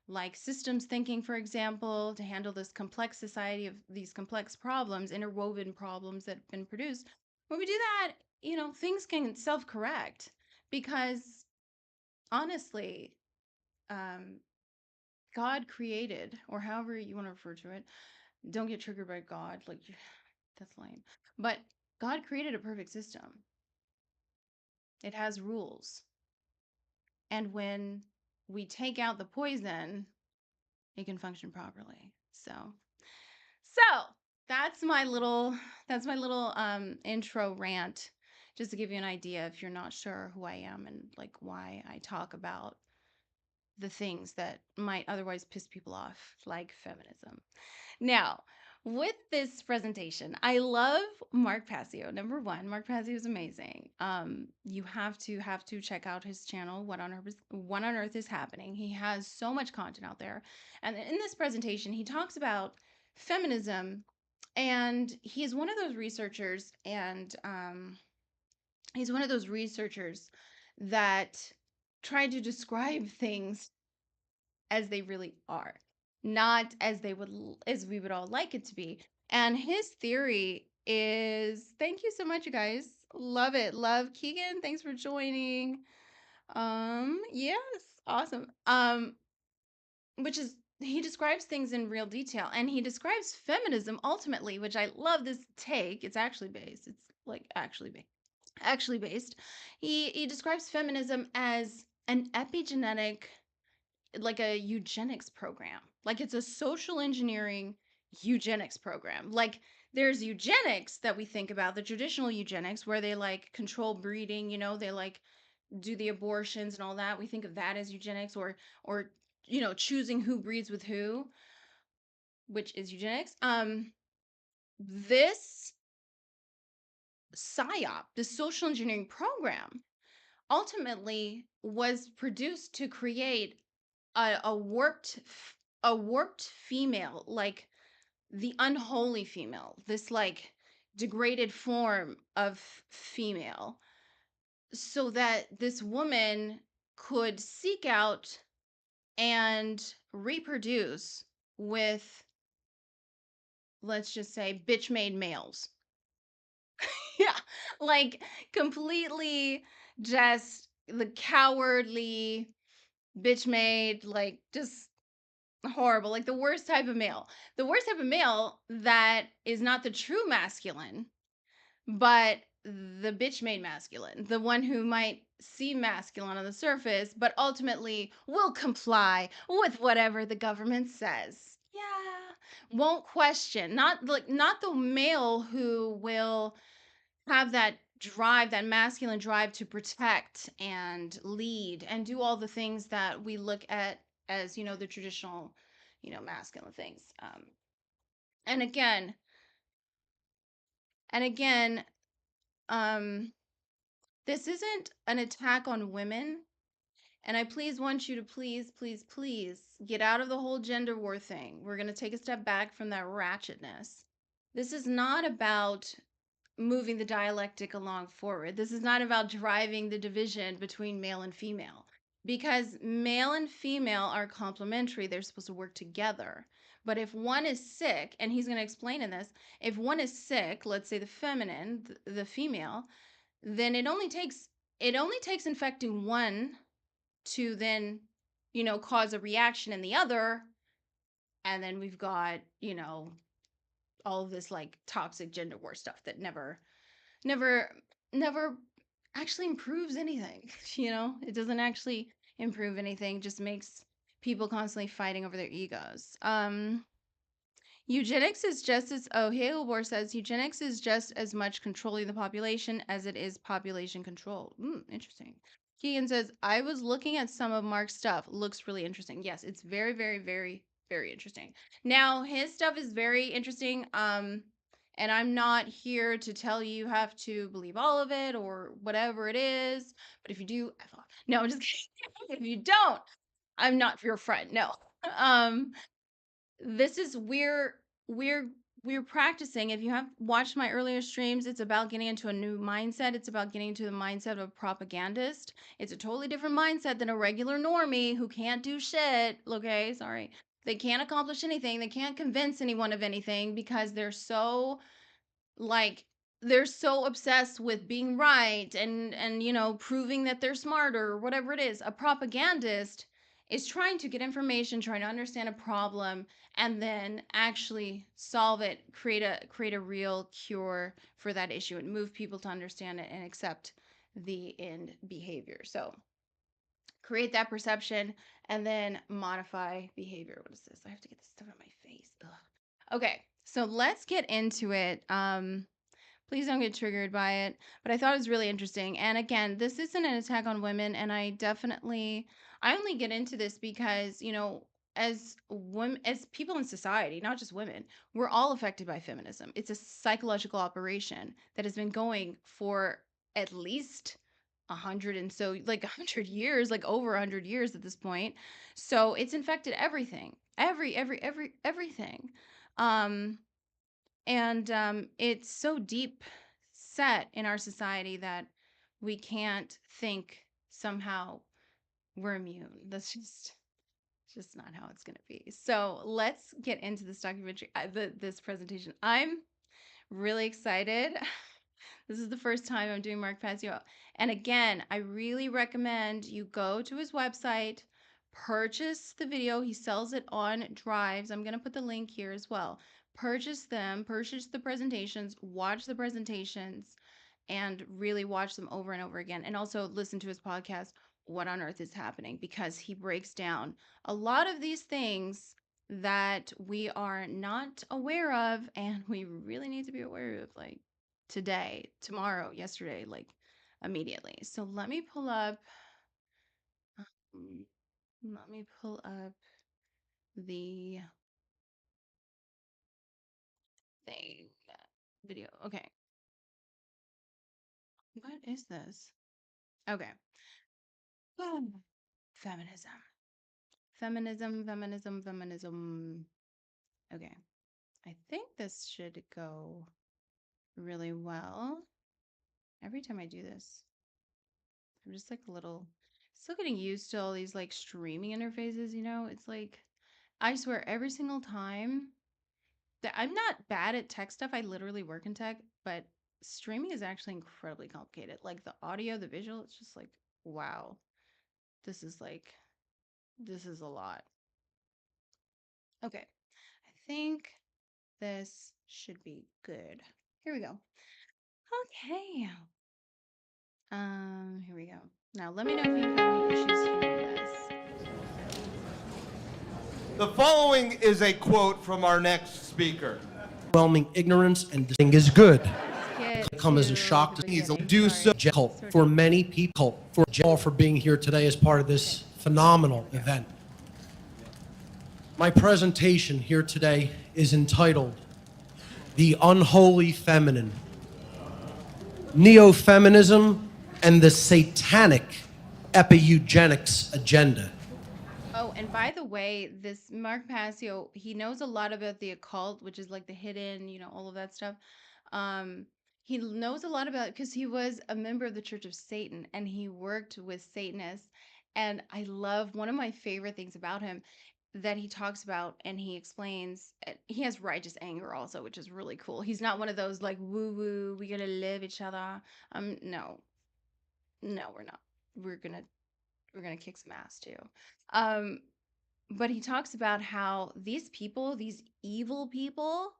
like systems thinking, for example, to handle this complex society of these complex problems, interwoven problems that have been produced, when we do that, things can self-correct because honestly, God created, or however you want to refer to it, don't get triggered by God, like that's lame. But God created a perfect system. It has rules. And when we take out the poison, it can function properly. So that's my little intro rant, just to give you an idea if you're not sure who I am and like why I talk about the things that might otherwise piss people off, like feminism. Now, with this presentation, I love Mark Passio. Number one, Mark Passio is amazing. You have to check out his channel. What on Earth is happening? He has so much content out there, and in this presentation, he talks about feminism, and he's one of those researchers, and he's one of those researchers that try to describe things as they really are, not as we would all like it to be. And his theory is, thank you so much, you guys. Love it. Love Keegan. Thanks for joining. Yes, awesome. Which is, he describes things in real detail, and he describes feminism ultimately, which I love this take. It's actually based. It's like actually based. He describes feminism as an epigenetic, like a eugenics program. Like it's a social engineering eugenics program. Like there's eugenics that we think about, the traditional eugenics where they like control breeding, they like do the abortions and all that. We think of that as eugenics, or choosing who breeds with who, which is eugenics. This psyop, this social engineering program, ultimately was produced to create a warped female, like the unholy female, this like degraded form of female, so that this woman could seek out and reproduce with, let's just say, bitch made males. Yeah, like completely just the cowardly bitch made, like just horrible, like the worst type of male. The worst type of male that is not the true masculine, but the bitch made masculine, the one who might seem masculine on the surface, but ultimately will comply with whatever the government says. Yeah. Won't question. Not the male who will have that drive, that masculine drive to protect and lead and do all the things that we look at as, the traditional, masculine things. And again, and again, this isn't an attack on women. And I please want you to please, please, please get out of the whole gender war thing. We're going to take a step back from that ratchetness. This is not about moving the dialectic along forward. This is not about driving the division between male and female, because male and female are complementary. They're supposed to work together. But if one is sick, and he's going to explain in this, if one is sick, let's say the feminine, the female, then it only takes infecting one to then, cause a reaction in the other, and then we've got, all of this like toxic gender war stuff that never never actually improves anything. It doesn't actually improve anything, just makes people constantly fighting over their egos. Eugenics is just as, Halebor says, eugenics is just as much controlling the population as it is population control. Interesting. Keegan says, I was looking at some of Mark's stuff. Looks really interesting. Yes, it's very, very, very, very interesting. Now, his stuff is very interesting. And I'm not here to tell you have to believe all of it or whatever it is. But if you do, F off. No, I'm just kidding. If you don't, I'm not your friend. No. This is we're practicing. If you have watched my earlier streams, it's about getting into a new mindset. It's about getting into the mindset of a propagandist. It's a totally different mindset than a regular normie who can't do shit. Okay, sorry. They can't accomplish anything. They can't convince anyone of anything because they're so like they're so obsessed with being right and proving that they're smarter or whatever it is. A propagandist is trying to get information, trying to understand a problem, and then actually solve it, create a real cure for that issue and move people to understand it and accept the end behavior. So create that perception and then modify behavior. What is this? I have to get this stuff out of my face. Ugh. Okay, so let's get into it. Please don't get triggered by it. But I thought it was really interesting. And again, this isn't an attack on women. And I only get into this because, as women, as people in society, not just women, we're all affected by feminism. It's a psychological operation that has been going for at least 100 and so like 100 years, like over 100 years at this point. So it's infected everything, everything. Um, and it's so deep set in our society that we can't think somehow we're immune. That's just not how it's going to be. So let's get into this documentary, this presentation. I'm really excited. This is the first time I'm doing Mark Passio. And again, I really recommend you go to his website, purchase the video. He sells it on drives. I'm going to put the link here as well. Purchase them, purchase the presentations, watch the presentations, and really watch them over and over again. And also listen to his podcast, What on Earth is Happening? Because he breaks down a lot of these things that we are not aware of and we really need to be aware of, like today, tomorrow, yesterday, like immediately. So um, let me pull up the thing video. Okay. What is this? Okay. Feminism. Feminism. Okay. I think this should go really well. Every time I do this, I'm just like a little still getting used to all these like streaming interfaces. It's like I swear every single time that I'm not bad at tech stuff. I literally work in tech, but streaming is actually incredibly complicated. Like the audio, the visual, it's just like, wow. This is like this is a lot. Okay. I think this should be good. Here we go. Okay. Here we go. Now let me know if you have any issues hearing this. The following is a quote from our next speaker. Overwhelming ignorance and thing is good. Come as a shock to do so for many people, for all for being here today as part of this phenomenal event. My presentation here today is entitled The Unholy Feminine, Neo-Feminism and the Satanic Eugenics Agenda. Oh, and by the way, this Mark Passio, he knows a lot about the occult, which is like the hidden, all of that stuff. Um, he knows a lot about because he was a member of the Church of Satan and he worked with Satanists. And I love one of my favorite things about him that he talks about and he explains. He has righteous anger also, which is really cool. He's not one of those like woo woo, we gotta love each other. No, no, we're not. We're gonna kick some ass too. Um, but he talks about how these people, these evil people,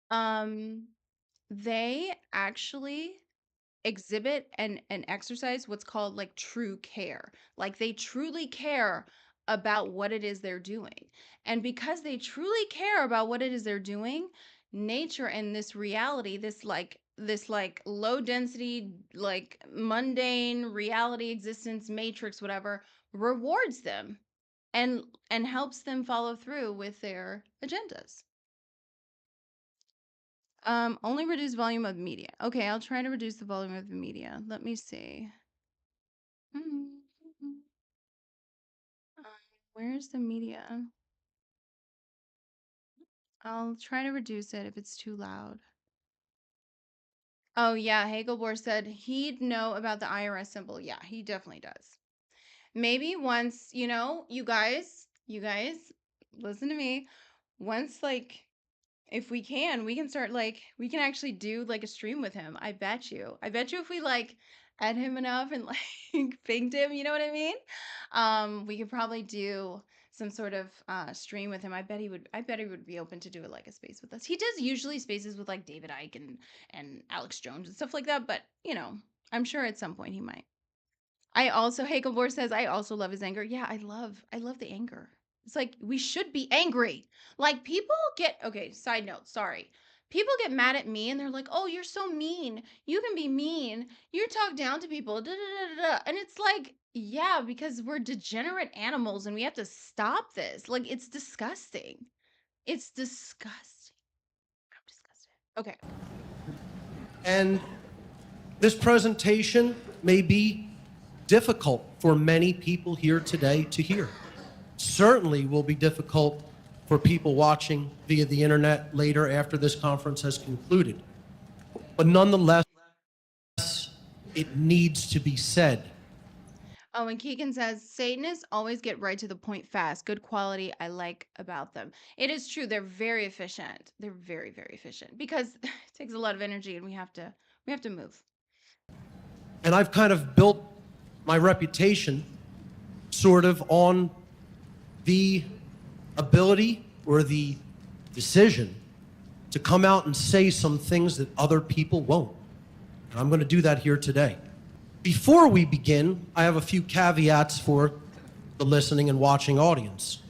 um, they actually exhibit and exercise what's called like true care. Like they truly care about what it is they're doing. And because they truly care about what it is they're doing, nature and this reality, this like low density, like mundane reality existence matrix, whatever, rewards them and helps them follow through with their agendas. Only reduce volume of media. Okay, I'll try to reduce the volume of the media. Let me see. Mm, where's the media? I'll try to reduce it if it's too loud. Oh yeah, Hagelbor said he'd know about the IRS symbol. Yeah, he definitely does. Maybe once, you guys, listen to me. Once like if we can start like, we can actually do like a stream with him. I bet you if we like add him enough and like pinged him, you know what I mean? We could probably do some sort of stream with him. I bet he would be open to do it like a space with us. He does usually spaces with like David Icke and Alex Jones and stuff like that, but you know, I'm sure at some point he might. I also, Hakelbor says, I also love his anger. Yeah, I love the anger. It's like, we should be angry. Like, people get, okay, side note, sorry. People get mad at me and they're like, oh, you're so mean. You can be mean. You talk down to people. Da, da, da, da, da. And it's like, yeah, because we're degenerate animals and we have to stop this. Like, it's disgusting. It's disgusting. I'm disgusted. Okay. And this presentation may be difficult for many people here today to hear. Certainly will be difficult for people watching via the internet later after this conference has concluded. But nonetheless, it needs to be said. Oh, and Keegan says, Satanists always get right to the point fast. Good quality I like about them. It is true. They're very efficient. They're very, very efficient because it takes a lot of energy and we have to move. And I've kind of built my reputation sort of on the ability or the decision to come out and say some things that other people won't. And I'm going to do that here today. Before we begin, I have a few caveats for the listening and watching audience.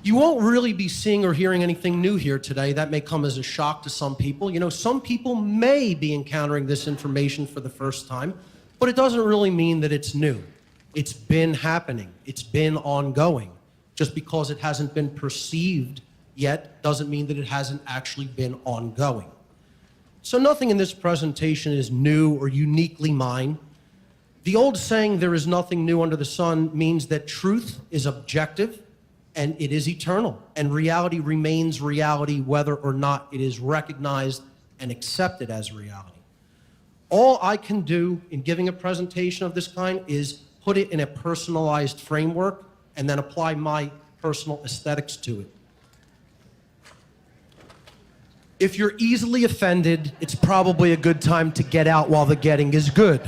You won't really be seeing or hearing anything new here today. That may come as a shock to some people. You know, some people may be encountering this information for the first time, but it doesn't really mean that it's new. It's been happening. It's been ongoing. Just because it hasn't been perceived yet doesn't mean that it hasn't actually been ongoing. So nothing in this presentation is new or uniquely mine. The old saying, there is nothing new under the sun, means that truth is objective and it is eternal, and reality remains reality whether or not it is recognized and accepted as reality. All I can do in giving a presentation of this kind is put it in a personalized framework and then apply my personal aesthetics to it. If you're easily offended, it's probably a good time to get out while the getting is good.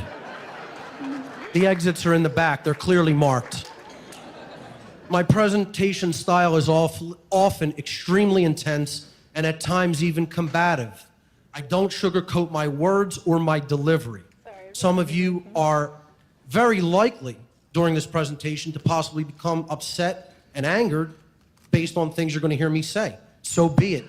The exits are in the back. They're clearly marked. My presentation style is often extremely intense and at times even combative. I don't sugarcoat my words or my delivery. Some of you are very likely during this presentation to possibly become upset and angered based on things you're going to hear me say. So be it.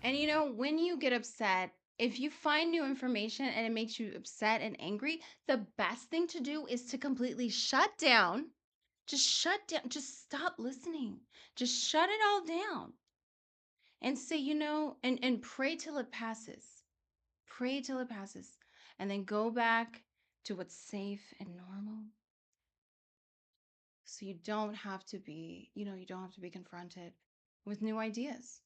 And you know, when you get upset, if you find new information and it makes you upset and angry, the best thing to do is to completely shut down. Just shut down. Just stop listening. Just shut it all down. And say, you know, and pray till it passes. Pray till it passes. And then go back to what's safe and normal. So you don't have to be, you know, you don't have to be confronted with new ideas.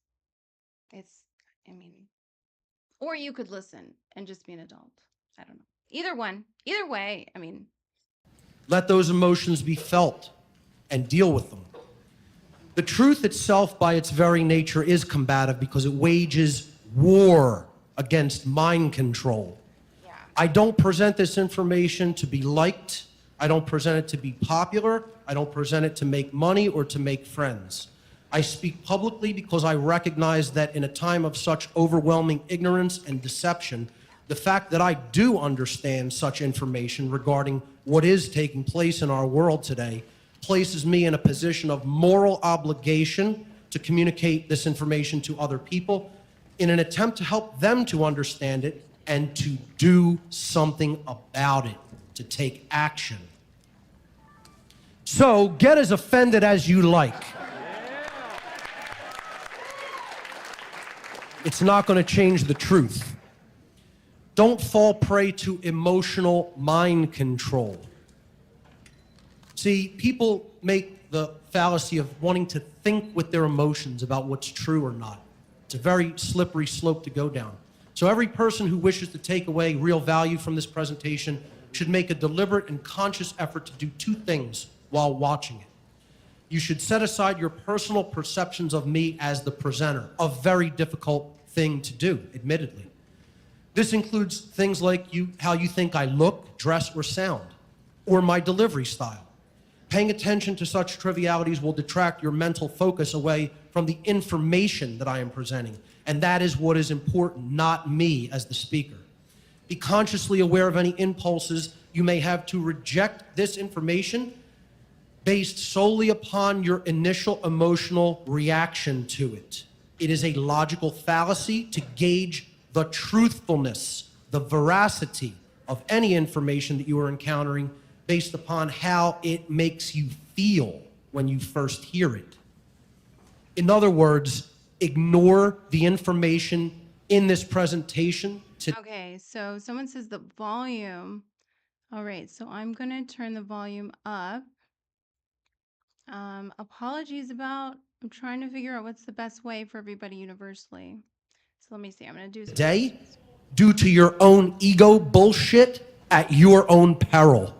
Or you could listen and just be an adult. I don't know. Either one. Either way, I mean. Let those emotions be felt and deal with them. The truth itself, by its very nature, is combative because it wages war against mind control. Yeah. I don't present this information to be liked. I don't present it to be popular. I don't present it to make money or to make friends. I speak publicly because I recognize that in a time of such overwhelming ignorance and deception, the fact that I do understand such information regarding what is taking place in our world today places me in a position of moral obligation to communicate this information to other people in an attempt to help them to understand it and to do something about it, to take action. So get as offended as you like. It's not going to change the truth. Don't fall prey to emotional mind control. See, people make the fallacy of wanting to think with their emotions about what's true or not. It's a very slippery slope to go down. So every person who wishes to take away real value from this presentation should make a deliberate and conscious effort to do two things while watching it. You should set aside your personal perceptions of me as the presenter, a very difficult thing to do, admittedly. This includes things like how you think I look, dress, or sound, or my delivery style. Paying attention to such trivialities will detract your mental focus away from the information that I am presenting, and that is what is important, not me as the speaker. Be consciously aware of any impulses you may have to reject this information based solely upon your initial emotional reaction to it. It is a logical fallacy to gauge the truthfulness, the veracity of any information that you are encountering based upon how it makes you feel when you first hear it. In other words, ignore the information in this presentation. Okay, so someone says the volume. All right, so I'm going to turn the volume up. Apologies about, I'm trying to figure out what's the best way for everybody universally. So let me see, I'm going to do some today due to your own ego bullshit at your own peril,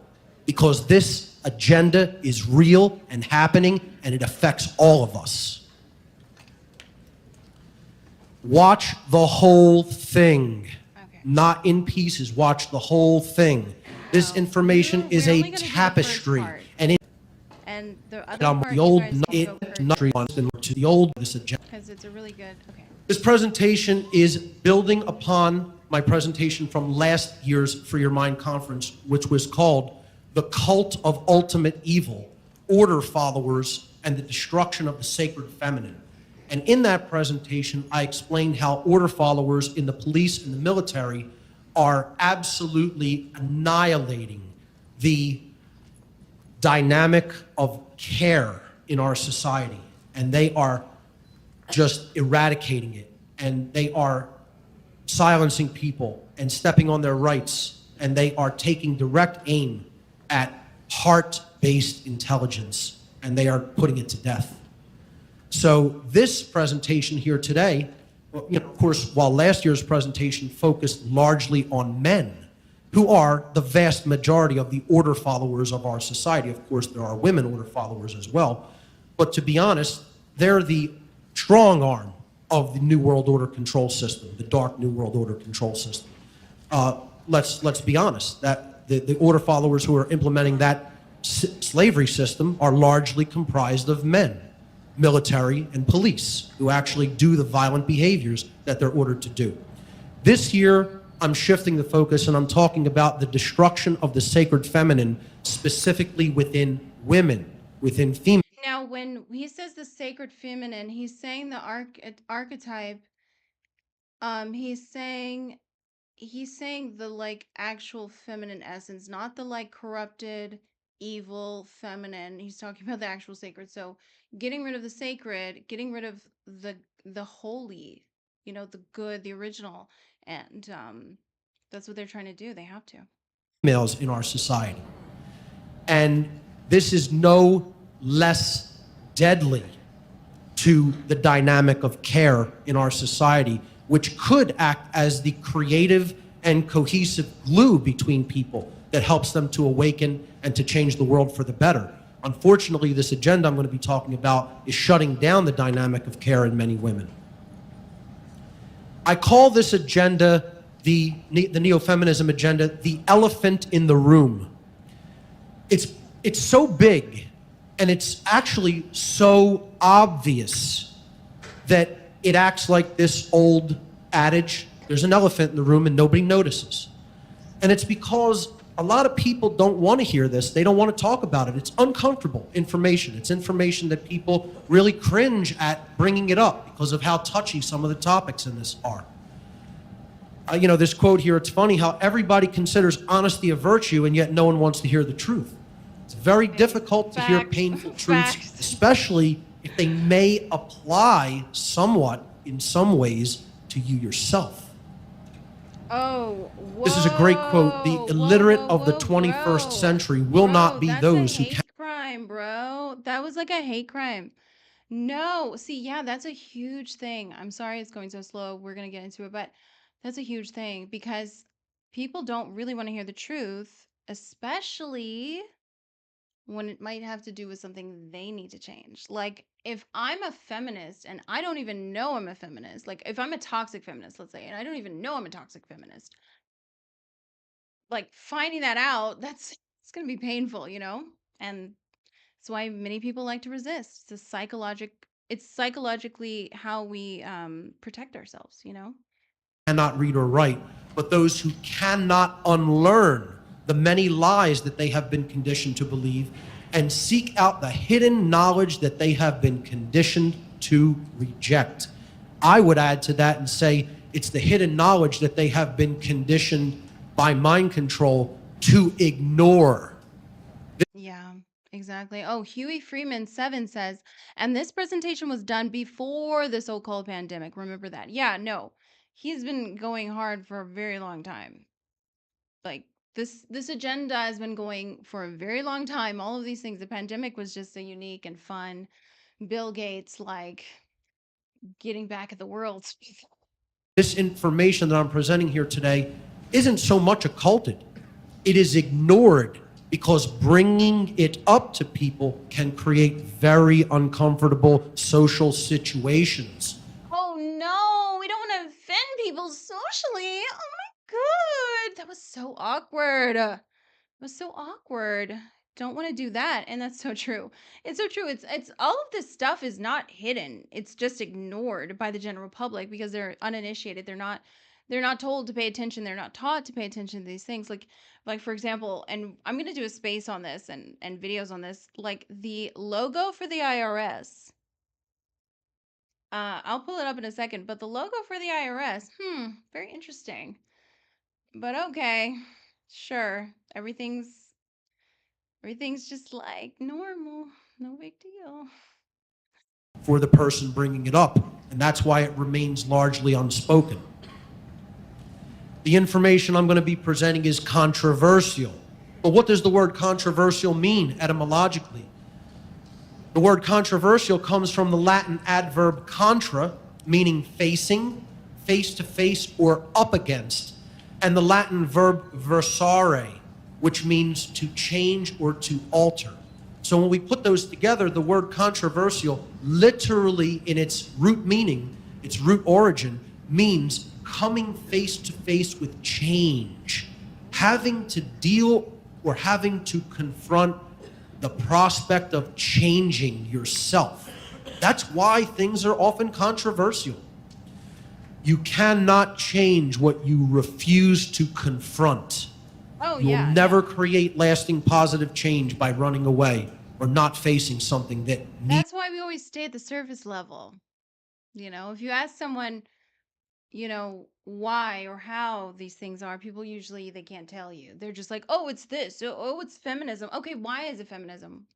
because this agenda is real and happening and it affects all of us. Watch the whole thing, not in pieces. Watch the whole thing. This information is a tapestry, and the other part, the old to the old this agenda. Because it's a really good. Okay. This presentation is building upon my presentation from last year's For Your Mind conference, which was called The Cult of Ultimate Evil, Order Followers, and the Destruction of the Sacred Feminine. And in that presentation, I explained how order followers in the police and the military are absolutely annihilating the dynamic of care in our society. And they are just eradicating it. And they are silencing people and stepping on their rights. And they are taking direct aim at heart-based intelligence. And they are putting it to death. So this presentation here today, of course, while last year's presentation focused largely on men, who are the vast majority of the order followers of our society. Of course, there are women order followers as well. But to be honest, they're the strong arm of the New World Order control system, the dark New World Order control system. Let's be honest, that the order followers who are implementing that slavery system are largely comprised of men, military and police, who actually do the violent behaviors that they're ordered to do. This year, I'm shifting the focus and I'm talking about the destruction of the sacred feminine, specifically within women, within females. Now, when he says the sacred feminine, he's saying the archetype. He's saying the like actual feminine essence, not the like corrupted, evil feminine. He's talking about the actual sacred. So getting rid of the sacred, getting rid of the holy, the good, the original, and that's what they're trying to do. They have to. Males in our society. And this is no less deadly to the dynamic of care in our society, which could act as the creative and cohesive glue between people that helps them to awaken and to change the world for the better. Unfortunately, this agenda I'm going to be talking about is shutting down the dynamic of care in many women. I call this agenda, the Neo-Feminism agenda, the elephant in the room. It's so big, and it's actually so obvious that it acts like this old adage, there's an elephant in the room and nobody notices. And it's because a lot of people don't want to hear this. They don't want to talk about it. It's uncomfortable information. It's information that people really cringe at bringing it up because of how touchy some of the topics in this are. This quote here, it's funny how everybody considers honesty a virtue and yet no one wants to hear the truth. It's very difficult to hear painful truths, especially if they may apply somewhat in some ways to you yourself. Oh, whoa, this is a great quote. The illiterate of the 21st century will not be those who hate crime, bro. That was like a hate crime. No, see, yeah, that's a huge thing. I'm sorry it's going so slow. We're going to get into it, but that's a huge thing because people don't really want to hear the truth, especially when it might have to do with something they need to change. Like, if I'm a feminist and I don't even know I'm a feminist, like if I'm a toxic feminist, let's say, and I don't even know I'm a toxic feminist, like finding that out, it's going to be painful, And that's why many people like to resist. It's psychologically how we protect ourselves, Cannot read or write, but those who cannot unlearn the many lies that they have been conditioned to believe and seek out the hidden knowledge that they have been conditioned to reject. I would add to that and say it's the hidden knowledge that they have been conditioned by mind control to ignore. Yeah, exactly. Oh, Huey Freeman 7 says, and this presentation was done before the so-called pandemic. Remember that? Yeah, no. He's been going hard for a very long time. Like this agenda has been going for a very long time. All of these things. The pandemic was just a unique and fun Bill Gates like getting back at the world. This information that I'm presenting here today isn't so much occulted. It is ignored because bringing it up to people can create very uncomfortable social situations. Oh no, we don't want to offend people socially. Oh my god, that was so awkward. It was so awkward. Don't want to do that. And that's so true. It's so true. It's all of this stuff is not hidden. It's just ignored by the general public because they're uninitiated. They're not told to pay attention. They're not taught to pay attention to these things. Like for example, and I'm going to do a space on this and videos on this, like the logo for the IRS. I'll pull it up in a second, but the logo for the IRS, very interesting. But okay, sure. Everything's just like normal. No big deal. For the person bringing it up, and that's why it remains largely unspoken. The information I'm going to be presenting is controversial. But what does the word controversial mean etymologically? The word controversial comes from the Latin adverb contra, meaning facing, face to face, or up against, and the Latin verb versare, which means to change or to alter. So when we put those together, the word controversial, literally in its root meaning, its root origin, means coming face to face with change, having to deal or having to confront the prospect of changing yourself. That's why things are often controversial. You cannot change what you refuse to confront. Oh, You'll yeah. never create lasting positive change by running away or not facing something that needs. That's why we always stay at the surface level. If you ask someone, why or how these things are, people usually they can't tell you. They're just like, oh, it's this. Oh, it's feminism. Okay, why is it feminism?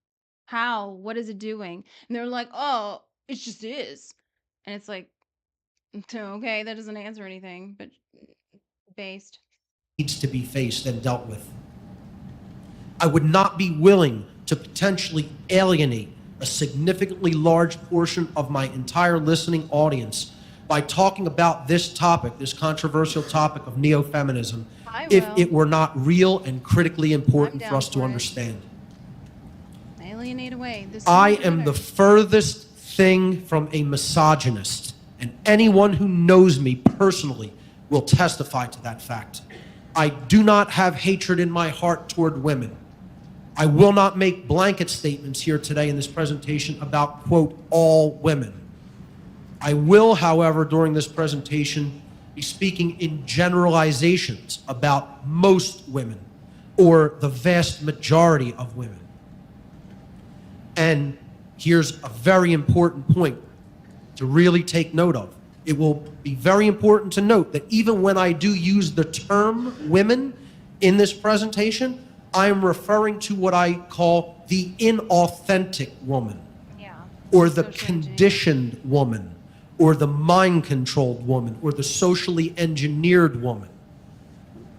How? What is it doing? And they're like, oh, it just is. And it's like, okay, that doesn't answer anything, but based. Needs to be faced and dealt with. I would not be willing to potentially alienate a significantly large portion of my entire listening audience by talking about this topic, this controversial topic of neo-feminism, if it were not real and critically important for us to understand. Alienate away. I am the furthest thing from a misogynist, and anyone who knows me personally will testify to that fact. I do not have hatred in my heart toward women. I will not make blanket statements here today in this presentation about, quote, all women. I will, however, during this presentation, be speaking in generalizations about most women or the vast majority of women. And here's a very important point to really take note of. It will be very important to note that even when I do use the term women in this presentation, I am referring to what I call the inauthentic woman, or the conditioned woman, or the mind-controlled woman, or the socially engineered woman.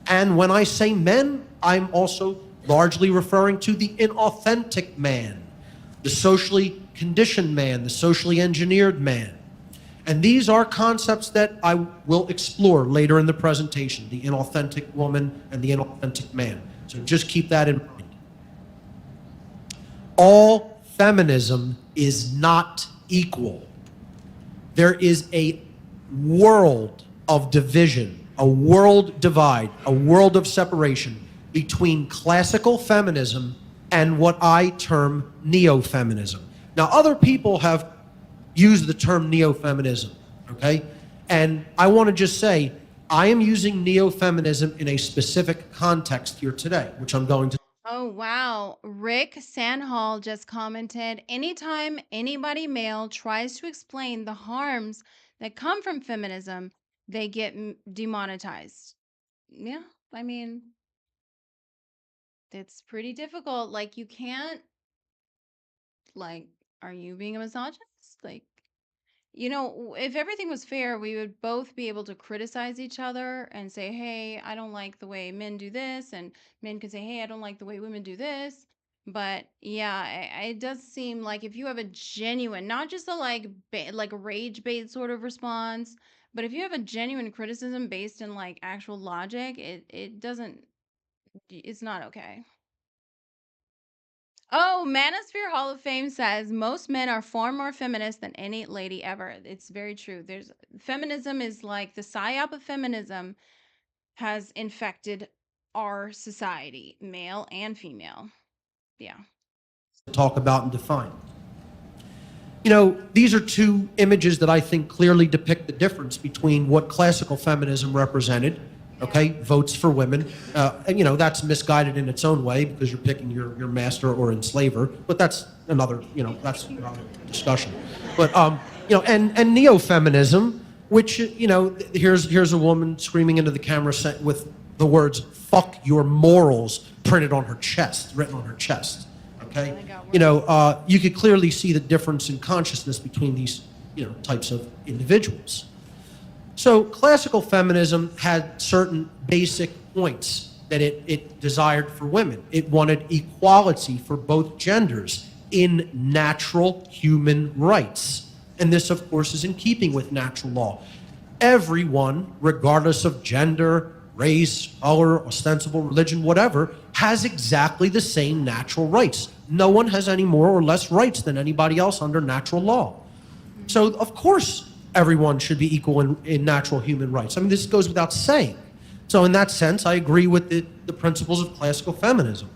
And when I say men, I'm also largely referring to the inauthentic man, the socially conditioned man, the socially engineered man. And these are concepts that I will explore later in the presentation, the inauthentic woman and the inauthentic man. So just keep that in mind. All feminism is not equal. There is a world of division, a world divide, a world of separation between classical feminism and what I term neo-feminism. Now, other people have used the term neo-feminism, okay? And I want to just say, I am using neo-feminism in a specific context here today, which I'm going to. Oh, wow. Rick Sanhall just commented, anytime anybody male tries to explain the harms that come from feminism, they get demonetized. Yeah, I mean, it's pretty difficult. Like, you can't, like, are you being a misogynist? Like, if everything was fair, we would both be able to criticize each other and say, hey, I don't like the way men do this. And men could say, hey, I don't like the way women do this. But yeah, it does seem like if you have a genuine, not just a like a rage bait sort of response, but if you have a genuine criticism based in like actual logic, it doesn't, it's not okay. Oh, Manosphere Hall of Fame says most men are far more feminist than any lady ever. It's very true. Feminism is like the psyop of feminism has infected our society, male and female. Yeah. Talk about and define. You know, these are two images that I think clearly depict the difference between what classical feminism represented, okay, votes for women, and that's misguided in its own way because you're picking your master or enslaver, but that's another, that's another discussion. But, and neo-feminism, which, here's a woman screaming into the camera with the words, fuck your morals, printed on her chest, written on her chest. Okay, you could clearly see the difference in consciousness between these, types of individuals. So classical feminism had certain basic points that it desired for women. It wanted equality for both genders in natural human rights. And this, of course, is in keeping with natural law. Everyone, regardless of gender, race, color, ostensible religion, whatever, has exactly the same natural rights. No one has any more or less rights than anybody else under natural law. So, of course, everyone should be equal in natural human rights. I mean, this goes without saying. So in that sense, I agree with the principles of classical feminism.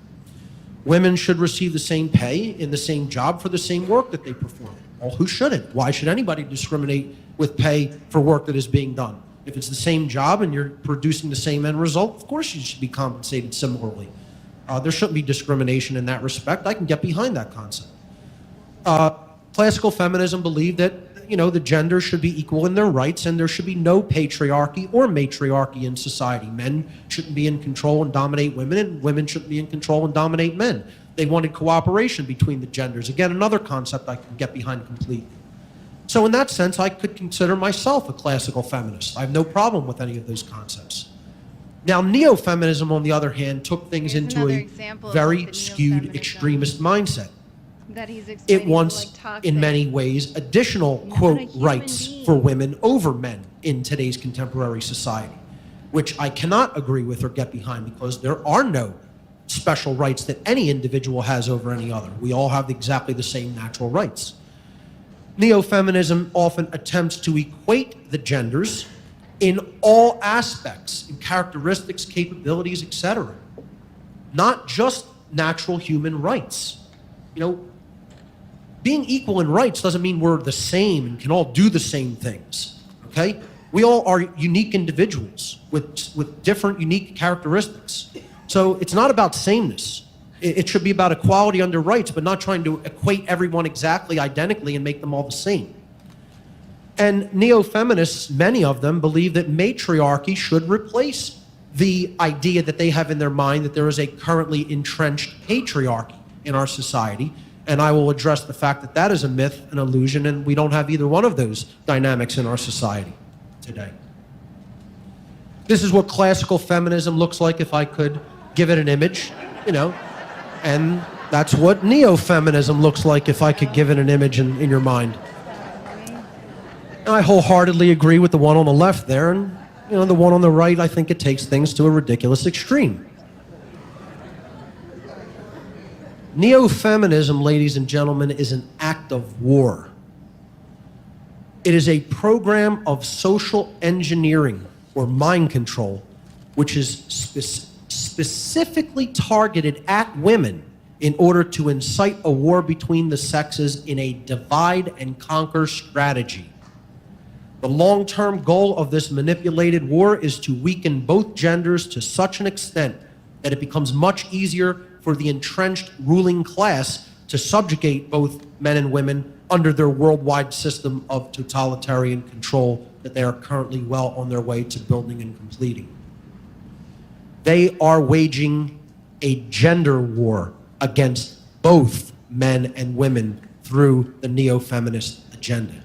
Women should receive the same pay in the same job for the same work that they perform. Well, who shouldn't? Why should anybody discriminate with pay for work that is being done? If it's the same job and you're producing the same end result, of course you should be compensated similarly. There shouldn't be discrimination in that respect. I can get behind that concept. Classical feminism believed that the gender should be equal in their rights and there should be no patriarchy or matriarchy in society. Men shouldn't be in control and dominate women, and women shouldn't be in control and dominate men. They wanted cooperation between the genders. Again, another concept I can get behind completely. So in that sense, I could consider myself a classical feminist. I have no problem with any of those concepts. Now, neo-feminism, on the other hand, took things into a very skewed extremist mindset. It wants, in many ways, additional, quote, rights for women over men in today's contemporary society, which I cannot agree with or get behind because there are no special rights that any individual has over any other. We all have exactly the same natural rights. Neo-feminism often attempts to equate the genders in all aspects, in characteristics, capabilities, etc. Not just natural human rights. Being equal in rights doesn't mean we're the same and can all do the same things, okay? We all are unique individuals with different unique characteristics. So it's not about sameness. It should be about equality under rights, but not trying to equate everyone exactly identically and make them all the same. And neo-feminists, many of them, believe that matriarchy should replace the idea that they have in their mind that there is a currently entrenched patriarchy in our society. And I will address the fact that that is a myth, an illusion, and we don't have either one of those dynamics in our society today. This is what classical feminism looks like if I could give it an image, and that's what neo-feminism looks like if I could give it an image in your mind. And I wholeheartedly agree with the one on the left there, and the one on the right, I think it takes things to a ridiculous extreme. Neo-Feminism, ladies and gentlemen, is an act of war. It is a program of social engineering or mind control, which is specifically targeted at women in order to incite a war between the sexes in a divide and conquer strategy. The long-term goal of this manipulated war is to weaken both genders to such an extent that it becomes much easier for the entrenched ruling class to subjugate both men and women under their worldwide system of totalitarian control that they are currently well on their way to building and completing. They are waging a gender war against both men and women through the neo-feminist agenda.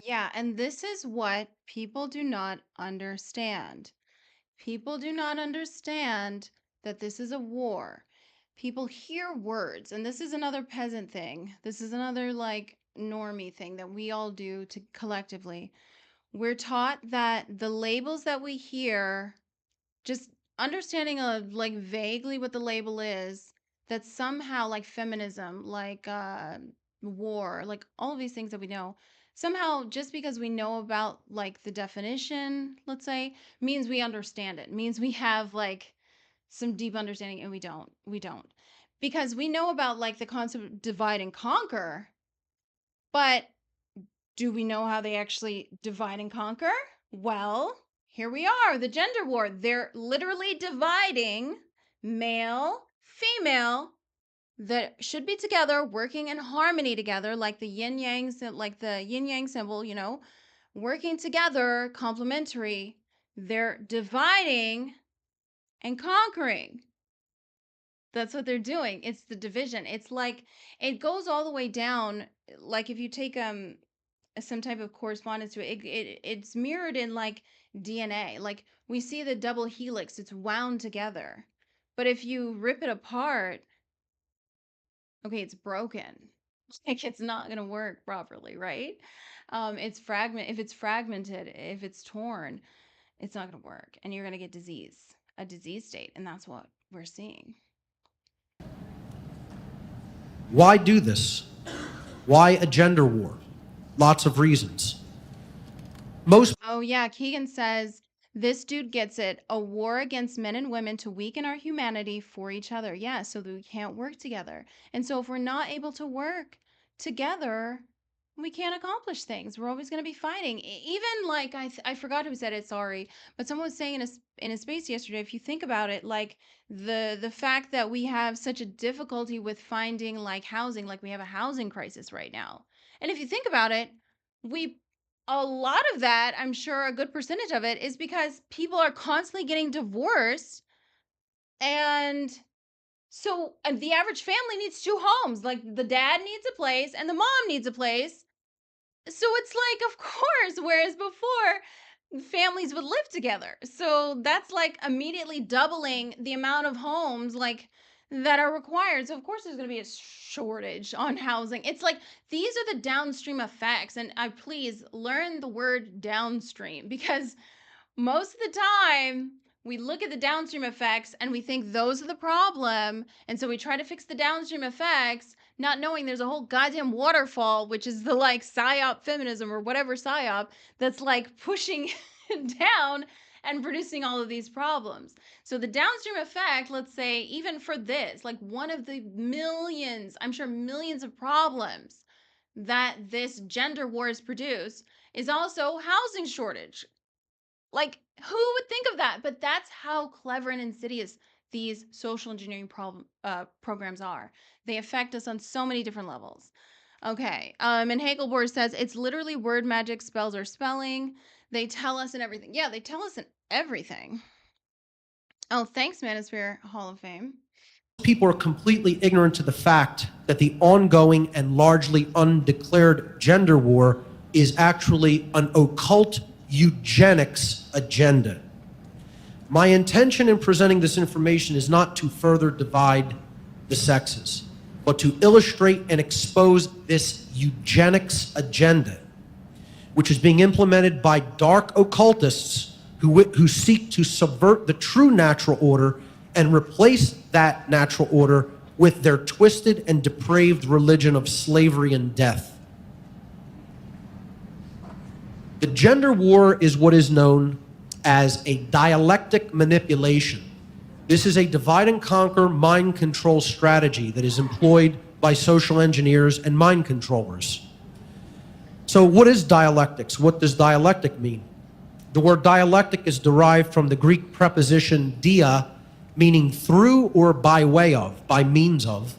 Yeah, and this is what people do not understand. People do not understand that this is a war. People hear words, and this is another peasant thing. This is another like normie thing that we all do to collectively. We're taught that the labels that we hear, just understanding like vaguely what the label is, that somehow like feminism, like war, like all of these things that we know, somehow just because we know about like the definition, let's say, means we understand it, means we have like some deep understanding, and we don't because we know about like the concept of divide and conquer, but do we know how they actually divide and conquer? Well, here we are, the gender war. They're literally dividing male, female, that should be together, working in harmony together, like the yin yang, like the yin yang symbol, you know, working together, complementary. They're dividing and conquering. That's what they're doing. It's the division. It's like it goes all the way down. Like if you take some type of correspondence to it's mirrored in like DNA. Like we see the double helix, it's wound together. But if you rip it apart, okay, it's broken. Like it's not gonna work properly, right? If it's fragmented, if it's torn, it's not gonna work, and you're gonna get a disease state, and that's what we're seeing. Why do this? Why a gender war? Lots of reasons. Oh yeah, Keegan says, this dude gets it. A war against men and women to weaken our humanity for each other. Yeah, so that we can't work together. And so if we're not able to work together, we can't accomplish things. We're always going to be fighting. Even like I forgot who said it, sorry, but someone was saying in a space yesterday, if you think about it, like the fact that we have such a difficulty with finding like housing, like we have a housing crisis right now. And if you think about it, a lot of that, I'm sure a good percentage of it is because people are constantly getting divorced. And so the average family needs two homes. Like the dad needs a place and the mom needs a place. So it's like, of course, whereas before families would live together. So that's like immediately doubling the amount of homes like that are required. So of course there's going to be a shortage on housing. It's like these are the downstream effects, and I please learn the word downstream, because most of the time we look at the downstream effects and we think those are the problem, and so we try to fix the downstream effects, not knowing there's a whole goddamn waterfall, which is the like psyop feminism or whatever psyop that's like pushing down and producing all of these problems. So the downstream effect, let's say, even for this, like one of the millions, I'm sure millions of problems that this gender wars produce is also housing shortage. Like, who would think of that? But that's how clever and insidious these social engineering programs are. They affect us on so many different levels. Okay, and Hagelborg says, it's literally word magic, spells or spelling. They tell us in everything. Yeah, they tell us in everything. Oh, thanks, Manosphere Hall of Fame. People are completely ignorant to the fact that the ongoing and largely undeclared gender war is actually an occult eugenics agenda. My intention in presenting this information is not to further divide the sexes, but to illustrate and expose this eugenics agenda, which is being implemented by dark occultists who seek to subvert the true natural order and replace that natural order with their twisted and depraved religion of slavery and death. The gender war is what is known as a dialectic manipulation. This is a divide and conquer mind control strategy that is employed by social engineers and mind controllers. So what is dialectics? What does dialectic mean? The word dialectic is derived from the Greek preposition dia, meaning through or by way of, by means of,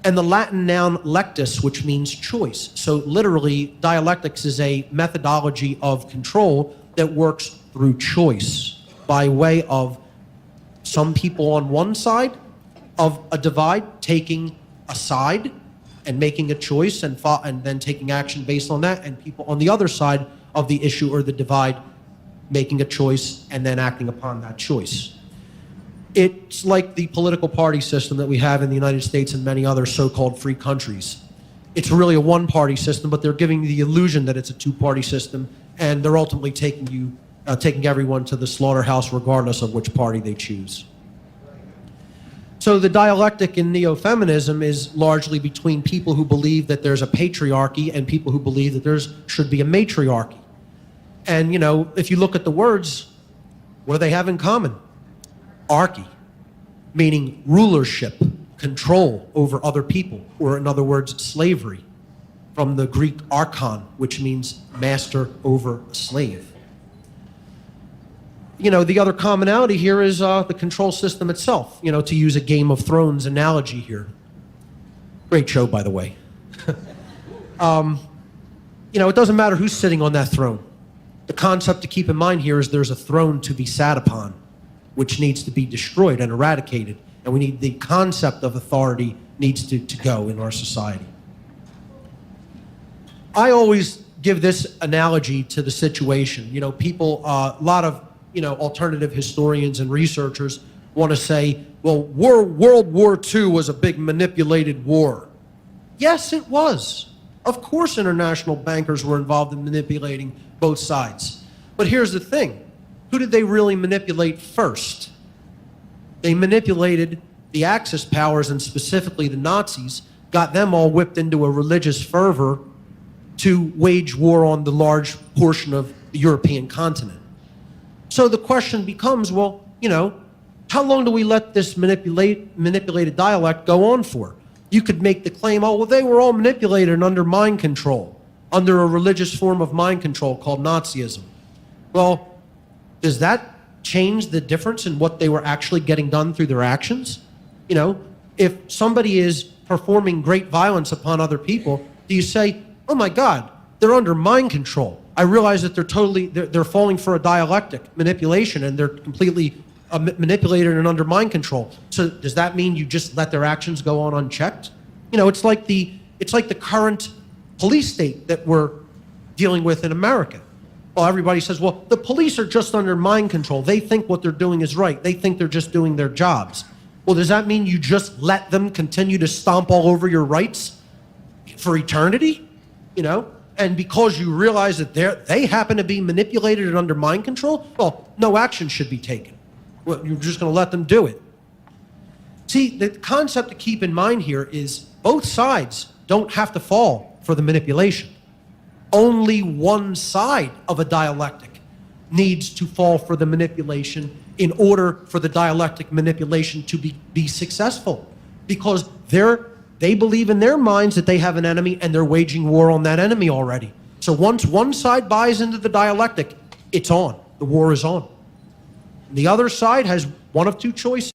and the Latin noun lectus, which means choice. So literally, dialectics is a methodology of control that works through choice, by way of some people on one side of a divide taking a side and making a choice and then taking action based on that, and people on the other side of the issue or the divide making a choice and then acting upon that choice. It's like the political party system that we have in the United States and many other so-called free countries. It's really a one-party system, but they're giving you the illusion that it's a two-party system, and they're ultimately taking everyone to the slaughterhouse regardless of which party they choose. So the dialectic in neo-feminism is largely between people who believe that there's a patriarchy and people who believe that there should be a matriarchy. And, you know, if you look at the words, what do they have in common? Archy, meaning rulership, control over other people, or in other words, slavery, from the Greek archon, which means master over a slave. You know, the other commonality here is the control system itself, you know, to use a Game of Thrones analogy here. Great show, by the way. You know, it doesn't matter who's sitting on that throne. The concept to keep in mind here is there's a throne to be sat upon, which needs to be destroyed and eradicated. And we need the concept of authority needs to go in our society. I always give this analogy to the situation. You know, people, a lot of, you know, alternative historians and researchers want to say, well, World War II was a big manipulated war. Yes, it was. Of course, international bankers were involved in manipulating both sides. But here's the thing. Who did they really manipulate first? They manipulated the Axis powers, and specifically the Nazis, got them all whipped into a religious fervor to wage war on the large portion of the European continent. So the question becomes, well, you know, how long do we let this manipulated dialect go on for? You could make the claim, oh, well, they were all manipulated and under mind control, under a religious form of mind control called Nazism. Well, does that change the difference in what they were actually getting done through their actions? You know, if somebody is performing great violence upon other people, do you say, oh my God, they're under mind control? I realize that they're falling for a dialectic manipulation and they're completely manipulated and under mind control. So does that mean you just let their actions go on unchecked? You know, it's like the current police state that we're dealing with in America. Well, everybody says, well, the police are just under mind control. They think what they're doing is right. They think they're just doing their jobs. Well, does that mean you just let them continue to stomp all over your rights for eternity? You know? And because you realize that they happen to be manipulated and under mind control, well, no action should be taken. Well, you're just going to let them do it. See, the concept to keep in mind here is both sides don't have to fall for the manipulation. Only one side of a dialectic needs to fall for the manipulation in order for the dialectic manipulation to be successful. Because they believe in their minds that they have an enemy and they're waging war on that enemy already. So once one side buys into the dialectic, it's on. The war is on. And the other side has one of two choices.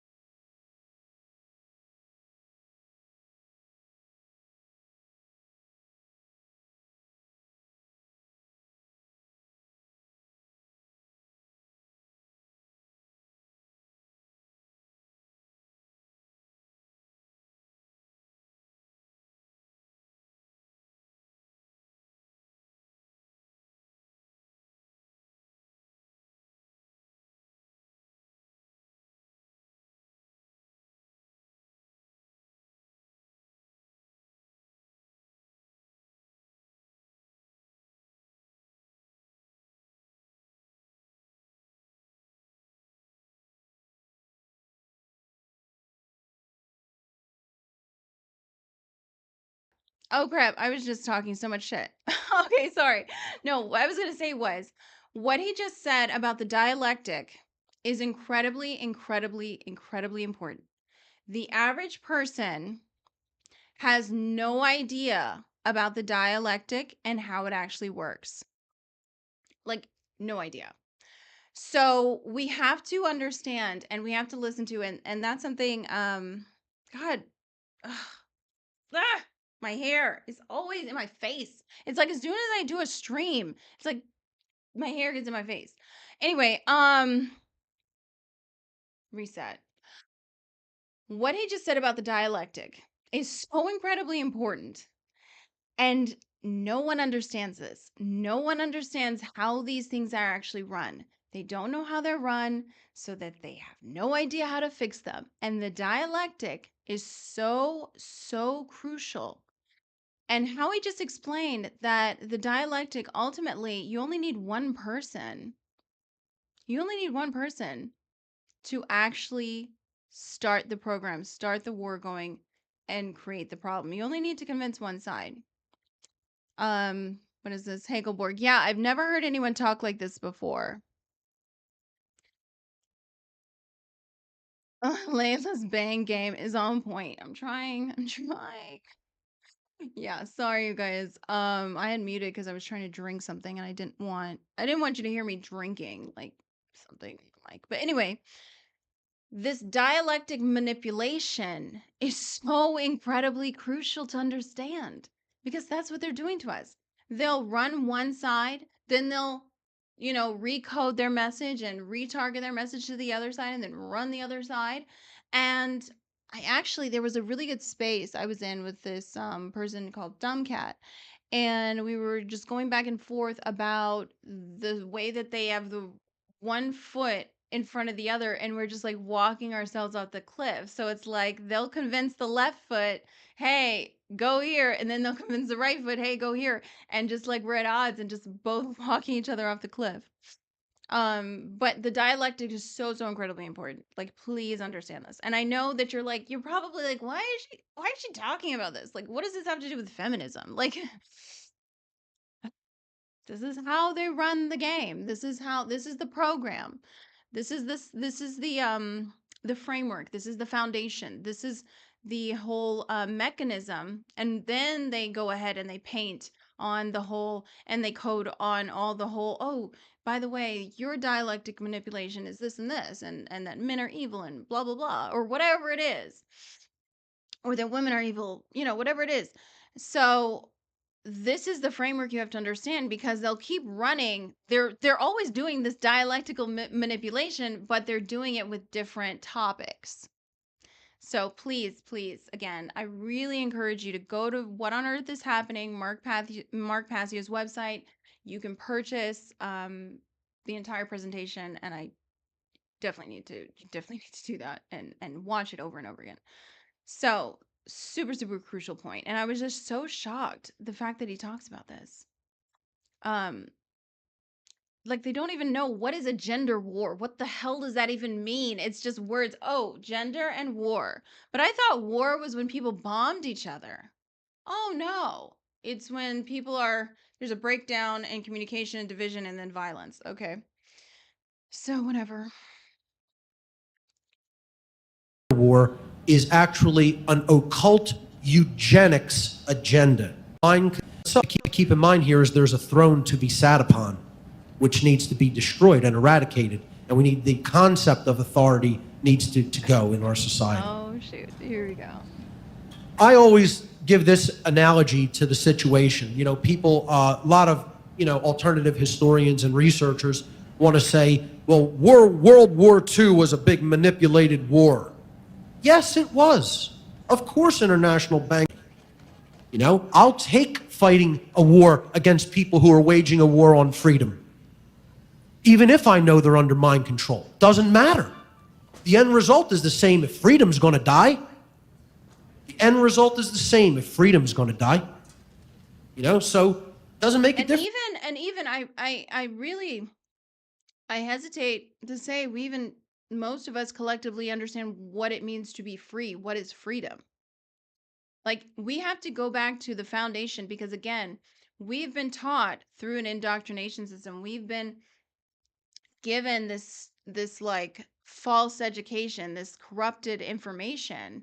Oh crap, I was just talking so much shit. Okay, sorry. No, what I was going to say was what he just said about the dialectic is incredibly, incredibly, incredibly important. The average person has no idea about the dialectic and how it actually works. Like, no idea. So we have to understand and we have to listen to, and that's something, God, ugh, ah, my hair is always in my face. It's like as soon as I do a stream, it's like my hair gets in my face. Anyway, reset. What he just said about the dialectic is so incredibly important. And no one understands this. No one understands how these things are actually run. They don't know how they're run, so that they have no idea how to fix them. And the dialectic is so, so crucial. And how he just explained that the dialectic, ultimately, you only need one person. You only need one person to actually start the program, start the war going, and create the problem. You only need to convince one side. What is this? Hagelborg. Yeah, I've never heard anyone talk like this before. Layla's bang game is on point. I'm trying. Yeah, sorry you guys. I had muted because I was trying to drink something and I didn't want you to hear me drinking like something like. But anyway, this dialectic manipulation is so incredibly crucial to understand because that's what they're doing to us. They'll run one side, then they'll, recode their message and retarget their message to the other side and then run the other side. And there was a really good space I was in with this person called Dumbcat. And we were just going back and forth about the way that they have the one foot in front of the other and we're just like walking ourselves off the cliff. So it's like they'll convince the left foot, hey, go here. And then they'll convince the right foot, hey, go here. And just like we're at odds and just both walking each other off the cliff. But the dialectic is so, so incredibly important. Like, please understand this. And I know that you're probably like, why is she talking about this? Like, what does this have to do with feminism? Like, this is how they run the game. This is the program. This is the framework. This is the foundation. This is the whole mechanism. And then they go ahead and they paint on the whole and they code on all the whole, oh, by the way, your dialectic manipulation is this and that men are evil and blah blah blah or whatever it is. Or that women are evil, whatever it is. So this is the framework you have to understand because they'll keep running. They're always doing this dialectical manipulation, but they're doing it with different topics. So please, please, again, I really encourage you to go to What on Earth is Happening, Mark Passio's website. You can purchase the entire presentation, and you definitely need to do that and watch it over and over again. So, super, super crucial point. And I was just so shocked the fact that he talks about this. Like they don't even know what is a gender war. What the hell does that even mean? It's just words. Oh, gender and war. But I thought war was when people bombed each other. Oh no. It's when there's a breakdown in communication and division and then violence. Okay. So whatever. War is actually an occult eugenics agenda. So keep in mind here is there's a throne to be sat upon, which needs to be destroyed and eradicated. And we need the concept of authority needs to go in our society. Oh, shoot. Here we go. I always give this analogy to the situation. People, a lot of, alternative historians and researchers want to say, well, World War II was a big manipulated war. Yes, it was. Of course, international bank. I'll take fighting a war against people who are waging a war on freedom. Even if I know they're under mind control. Doesn't matter. The end result is the same if freedom's going to die. The end result is the same if freedom's going to die. So doesn't make a difference. I hesitate to say most of us collectively understand what it means to be free. What is freedom? Like, we have to go back to the foundation because, again, we've been taught through an indoctrination system. We've been given this like false education, this corrupted information,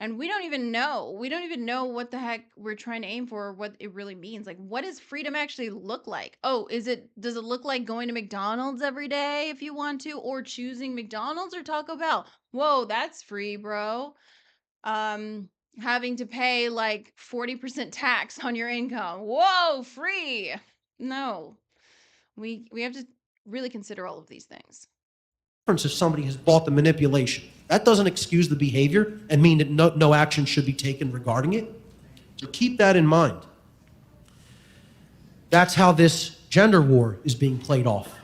and we don't even know. We don't even know what the heck we're trying to aim for or what it really means. Like, what does freedom actually look like? Oh, does it look like going to McDonald's every day if you want to, or choosing McDonald's or Taco Bell? Whoa, that's free, bro. Having to pay like 40% tax on your income. Whoa, free. No. We have to really consider all of these things. If somebody has bought the manipulation. That doesn't excuse the behavior and mean that no action should be taken regarding it. So keep that in mind. That's how this gender war is being played off.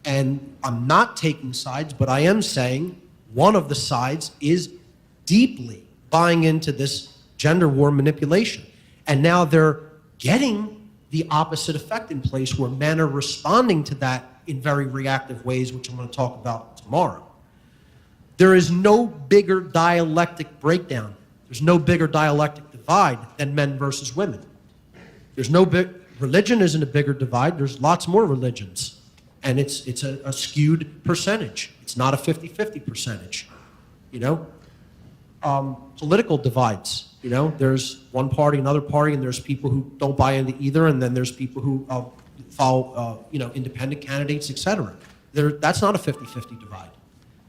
And I'm not taking sides, but I am saying one of the sides is deeply buying into this gender war manipulation. And now they're getting the opposite effect in place where men are responding to that in very reactive ways, which I'm going to talk about tomorrow. There is no bigger dialectic breakdown. There's no bigger dialectic divide than men versus women. There's no religion isn't a bigger divide. There's lots more religions. And it's a skewed percentage. It's not a 50-50 percentage, you know? Political divides, you know? There's one party, another party, and there's people who don't buy into either, and then there's people who follow, independent candidates, etc. That's not a 50-50 divide.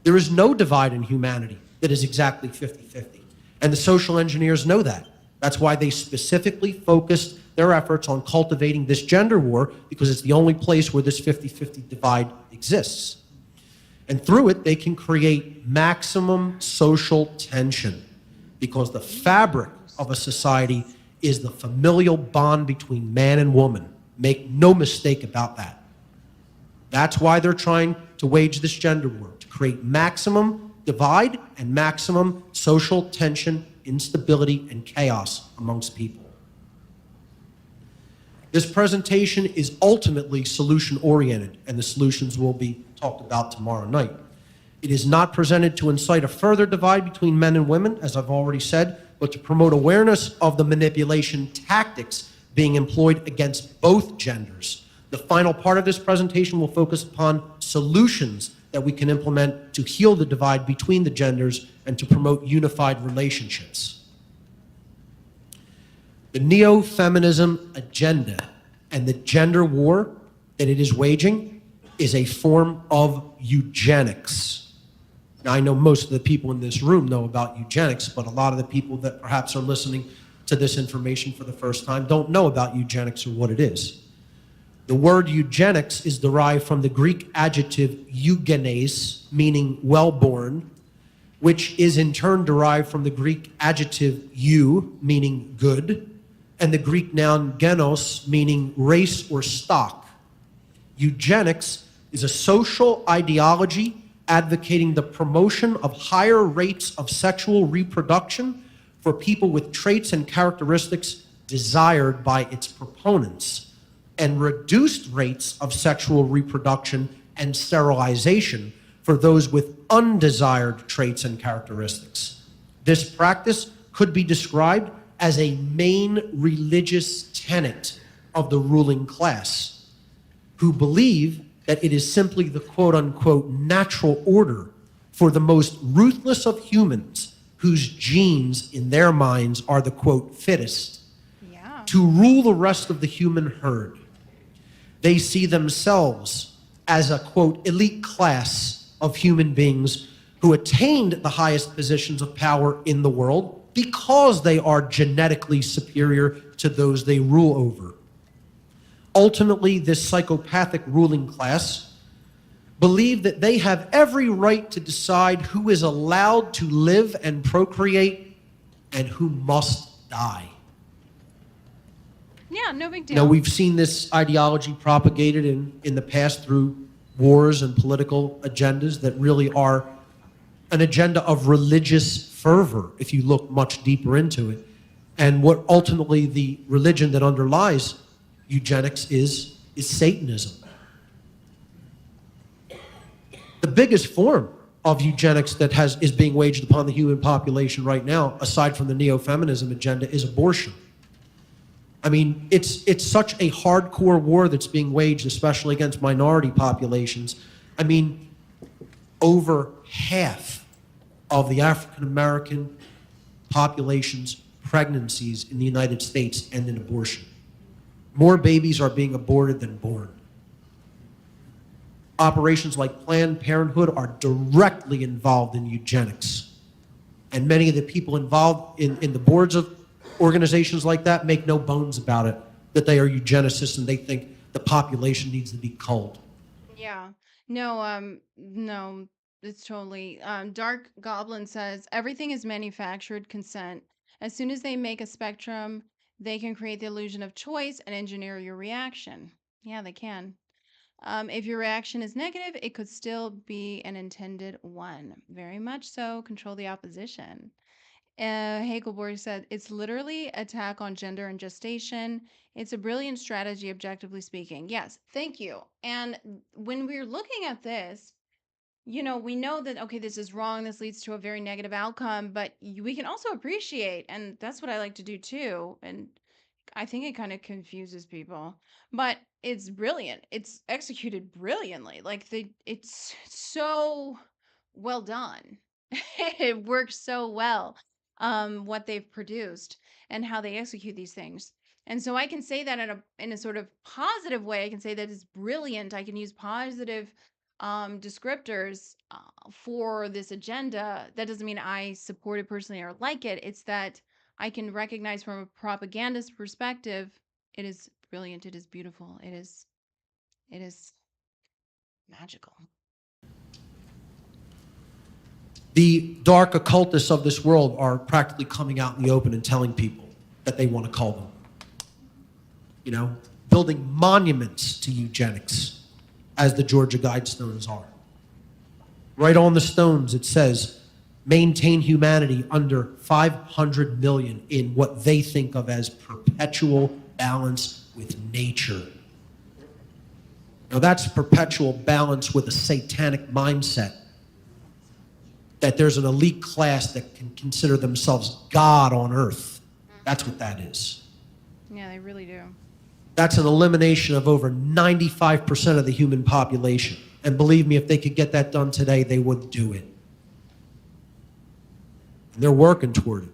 There is no divide in humanity that is exactly 50-50. And the social engineers know that. That's why they specifically focused their efforts on cultivating this gender war, because it's the only place where this 50-50 divide exists. And through it, they can create maximum social tension, because the fabric of a society is the familial bond between man and woman. Make no mistake about that. That's why they're trying to wage this gender war, to create maximum divide and maximum social tension, instability, and chaos amongst people. This presentation is ultimately solution-oriented, and the solutions will be talked about tomorrow night. It is not presented to incite a further divide between men and women, as I've already said, but to promote awareness of the manipulation tactics being employed against both genders. The final part of this presentation will focus upon solutions that we can implement to heal the divide between the genders and to promote unified relationships. The neo-feminism agenda and the gender war that it is waging is a form of eugenics. Now, I know most of the people in this room know about eugenics, but a lot of the people that perhaps are listening to this information for the first time don't know about eugenics or what it is. The word eugenics is derived from the Greek adjective eugenes, meaning well-born, which is in turn derived from the Greek adjective eu, meaning good, and the Greek noun genos, meaning race or stock. Eugenics is a social ideology advocating the promotion of higher rates of sexual reproduction for people with traits and characteristics desired by its proponents, and reduced rates of sexual reproduction and sterilization for those with undesired traits and characteristics. This practice could be described as a main religious tenet of the ruling class, who believe that it is simply the quote-unquote natural order for the most ruthless of humans, whose genes in their minds are the quote fittest, to rule the rest of the human herd. They see themselves as a quote elite class of human beings who attained the highest positions of power in the world because they are genetically superior to those they rule over. Ultimately, this psychopathic ruling class believe that they have every right to decide who is allowed to live and procreate and who must die. Yeah, no big deal. Now, we've seen this ideology propagated in the past through wars and political agendas that really are an agenda of religious fervor, if you look much deeper into it. And what ultimately the religion that underlies eugenics is Satanism. The biggest form of eugenics that is being waged upon the human population right now, aside from the neo-feminism agenda, is abortion. I mean, it's such a hardcore war that's being waged, especially against minority populations. I mean, over half of the African American population's pregnancies in the United States end in abortion. More babies are being aborted than born. Operations like Planned Parenthood are directly involved in eugenics. And many of the people involved in the boards of organizations like that make no bones about it, that they are eugenicists and they think the population needs to be culled. Yeah. No, it's totally. Dark Goblin says everything is manufactured consent. As soon as they make a spectrum, they can create the illusion of choice and engineer your reaction. Yeah, they can. If your reaction is negative, it could still be an intended one. Very much so. Control the opposition. Hagelborg said, it's literally attack on gender and gestation. It's a brilliant strategy, objectively speaking. Yes, thank you. And when we're looking at this, we know that, okay, this is wrong. This leads to a very negative outcome, but we can also appreciate, and that's what I like to do too. And I think it kind of confuses people, but it's brilliant. It's executed brilliantly. Like it's so well done. It works so well. What they've produced and how they execute these things. And so I can say that in a sort of positive way. I can say that it's brilliant. I can use positive descriptors for this agenda. That doesn't mean I support it personally or like it. It's that I can recognize from a propagandist perspective, it is brilliant. It is beautiful. It is magical. The dark occultists of this world are practically coming out in the open and telling people that they want to cull them. Building monuments to eugenics, as the Georgia Guidestones are. Right on the stones, it says, maintain humanity under 500 million in what they think of as perpetual balance with nature. Now that's perpetual balance with a satanic mindset, that there's an elite class that can consider themselves God on earth. That's what that is. Yeah, they really do. That's an elimination of over 95% of the human population. And believe me, if they could get that done today, they would do it. And they're working toward it.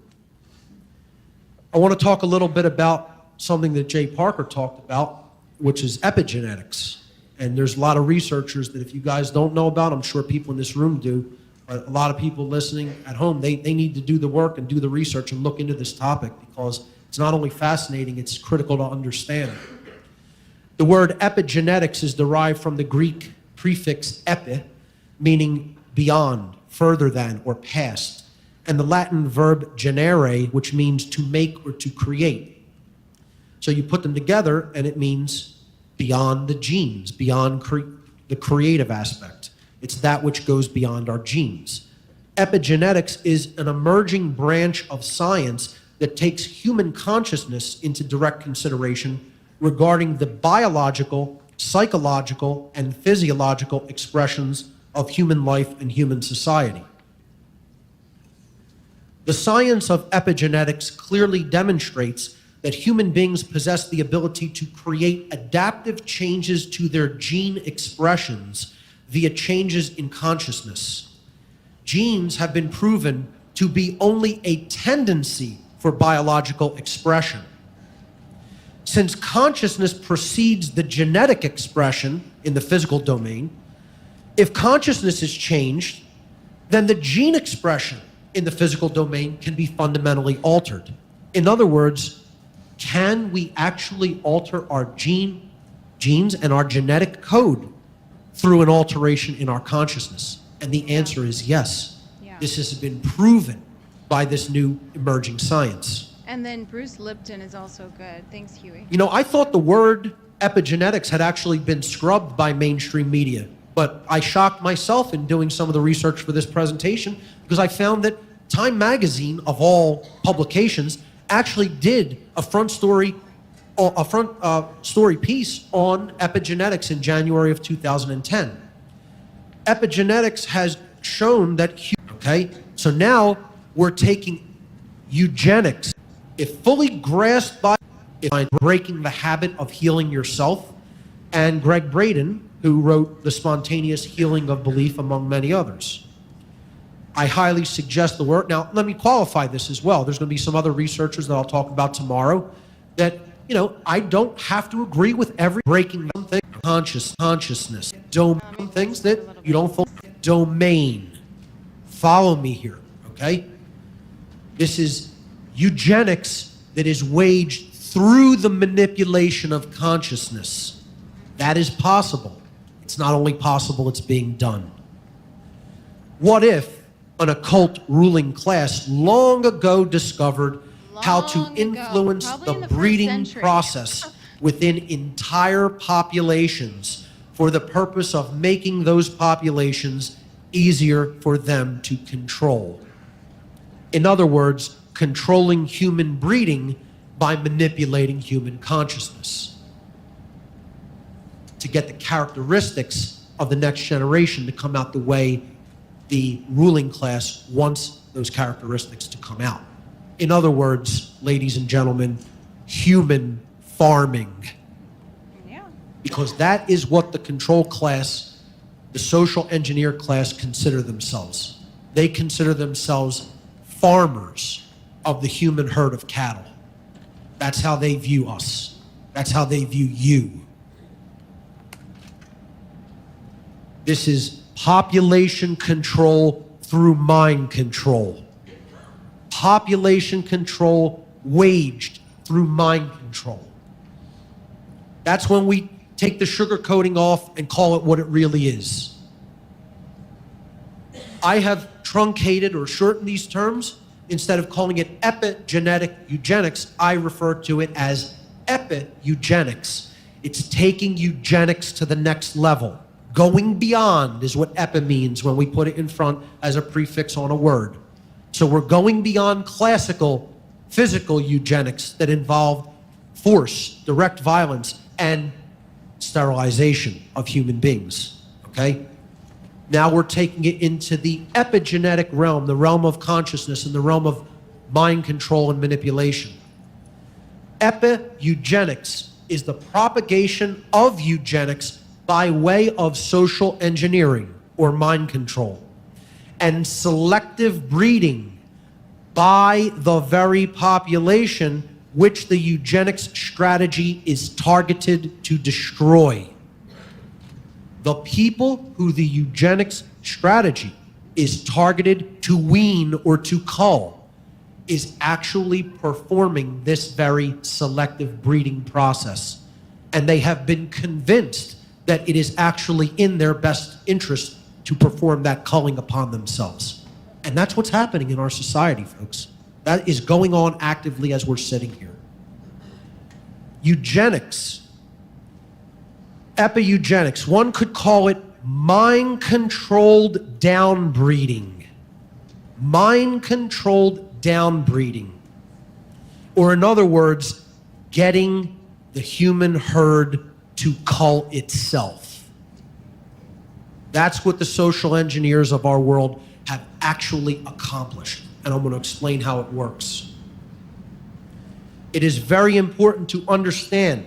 I want to talk a little bit about something that Jay Parker talked about, which is epigenetics. And there's a lot of researchers that if you guys don't know about, I'm sure people in this room do, but a lot of people listening at home, they need to do the work and do the research and look into this topic, because it's not only fascinating, it's critical to understand. The word epigenetics is derived from the Greek prefix epi, meaning beyond, further than, or past, and the Latin verb genere, which means to make or to create. So you put them together and it means beyond the genes, beyond the creative aspect. It's that which goes beyond our genes. Epigenetics is an emerging branch of science that takes human consciousness into direct consideration regarding the biological, psychological, and physiological expressions of human life and human society. The science of epigenetics clearly demonstrates that human beings possess the ability to create adaptive changes to their gene expressions via changes in consciousness. Genes have been proven to be only a tendency for biological expression. Since consciousness precedes the genetic expression in the physical domain, if consciousness is changed, then the gene expression in the physical domain can be fundamentally altered. In other words, can we actually alter our genes and our genetic code through an alteration in our consciousness? And the answer is yes. Yeah. This has been proven by this new emerging science. And then Bruce Lipton is also good. Thanks, Huey. I thought the word epigenetics had actually been scrubbed by mainstream media, but I shocked myself in doing some of the research for this presentation, because I found that Time Magazine, of all publications, actually did a front story piece on epigenetics in January of 2010. Epigenetics has shown that, okay? So now we're taking eugenics, if fully grasped by breaking the habit of healing yourself, and Greg Braden, who wrote The Spontaneous Healing of Belief, among many others. I highly suggest the work. Now, let me qualify this as well. There's going to be some other researchers that I'll talk about tomorrow that, you know, I don't have to agree with every breaking something, consciousness, things that you don't follow. Domain. Follow me here, okay? This is eugenics that is waged through the manipulation of consciousness. That is possible. It's not only possible, it's being done. What if an occult ruling class long ago discovered how to influence the breeding process within entire populations for the purpose of making those populations easier for them to control? In other words, controlling human breeding by manipulating human consciousness to get the characteristics of the next generation to come out the way the ruling class wants those characteristics to come out. In other words, ladies and gentlemen, human farming. Yeah. Because that is what the control class, the social engineer class, consider themselves. They consider themselves farmers of the human herd of cattle. That's how they view us. That's how they view you. This is population control through mind control. Population control waged through mind control. That's when we take the sugar coating off and call it what it really is. I have truncated or shortened these terms. Instead of calling it epigenetic eugenics, I refer to it as epi-eugenics. It's taking eugenics to the next level. Going beyond is what epi means when we put it in front as a prefix on a word. So we're going beyond classical physical eugenics that involved force, direct violence, and sterilization of human beings, okay? Now we're taking it into the epigenetic realm, the realm of consciousness and the realm of mind control and manipulation. Epi-eugenics is the propagation of eugenics by way of social engineering or mind control, and selective breeding by the very population which the eugenics strategy is targeted to destroy. The people who the eugenics strategy is targeted to wean or to cull is actually performing this very selective breeding process. And they have been convinced that it is actually in their best interest to perform that culling upon themselves. And that's what's happening in our society, folks. That is going on actively as we're sitting here. Eugenics, epi-eugenics, one could call it mind-controlled downbreeding. Mind-controlled downbreeding. Or in other words, getting the human herd to cull itself. That's what the social engineers of our world have actually accomplished. And I'm going to explain how it works. It is very important to understand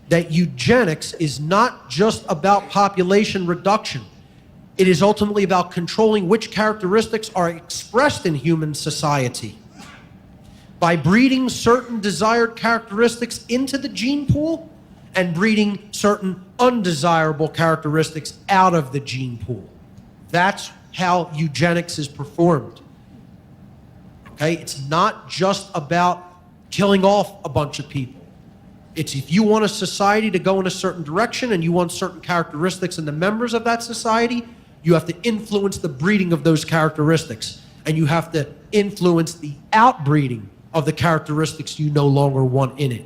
that eugenics is not just about population reduction. It is ultimately about controlling which characteristics are expressed in human society. By breeding certain desired characteristics into the gene pool and breeding certain undesirable characteristics out of the gene pool. That's how eugenics is performed. Okay? It's not just about killing off a bunch of people. It's if you want a society to go in a certain direction and you want certain characteristics in the members of that society, you have to influence the breeding of those characteristics. And you have to influence the outbreeding of the characteristics you no longer want in it.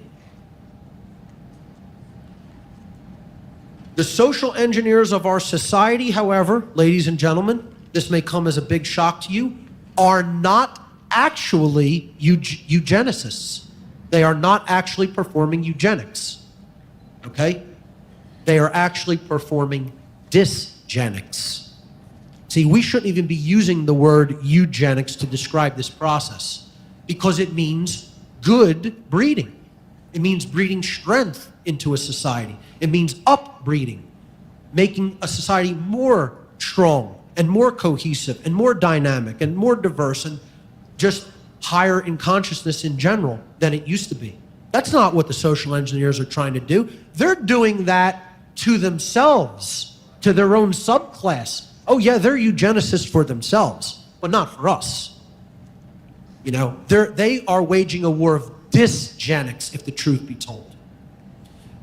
The social engineers of our society, however, ladies and gentlemen, this may come as a big shock to you, are not actually eugenicists. They are not actually performing eugenics, okay? They are actually performing dysgenics. It's See, we shouldn't even be using the word eugenics to describe this process because it means good breeding. It means breeding strength into a society. It means upbreeding, making a society more strong and more cohesive and more dynamic and more diverse and just higher in consciousness in general than it used to be. That's not what the social engineers are trying to do. They're doing that to themselves, to their own subclass. Oh yeah, they're eugenicists for themselves, but not for us. You know, they are waging a war of dysgenics, if the truth be told.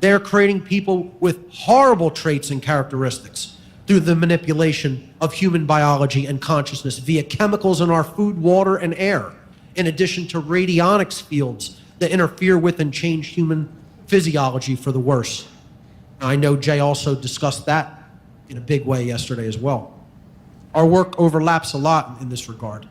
They're creating people with horrible traits and characteristics through the manipulation of human biology and consciousness via chemicals in our food, water, and air, in addition to radionics fields that interfere with and change human physiology for the worse. I know Jay also discussed that in a big way yesterday as well. Our work overlaps a lot in this regard.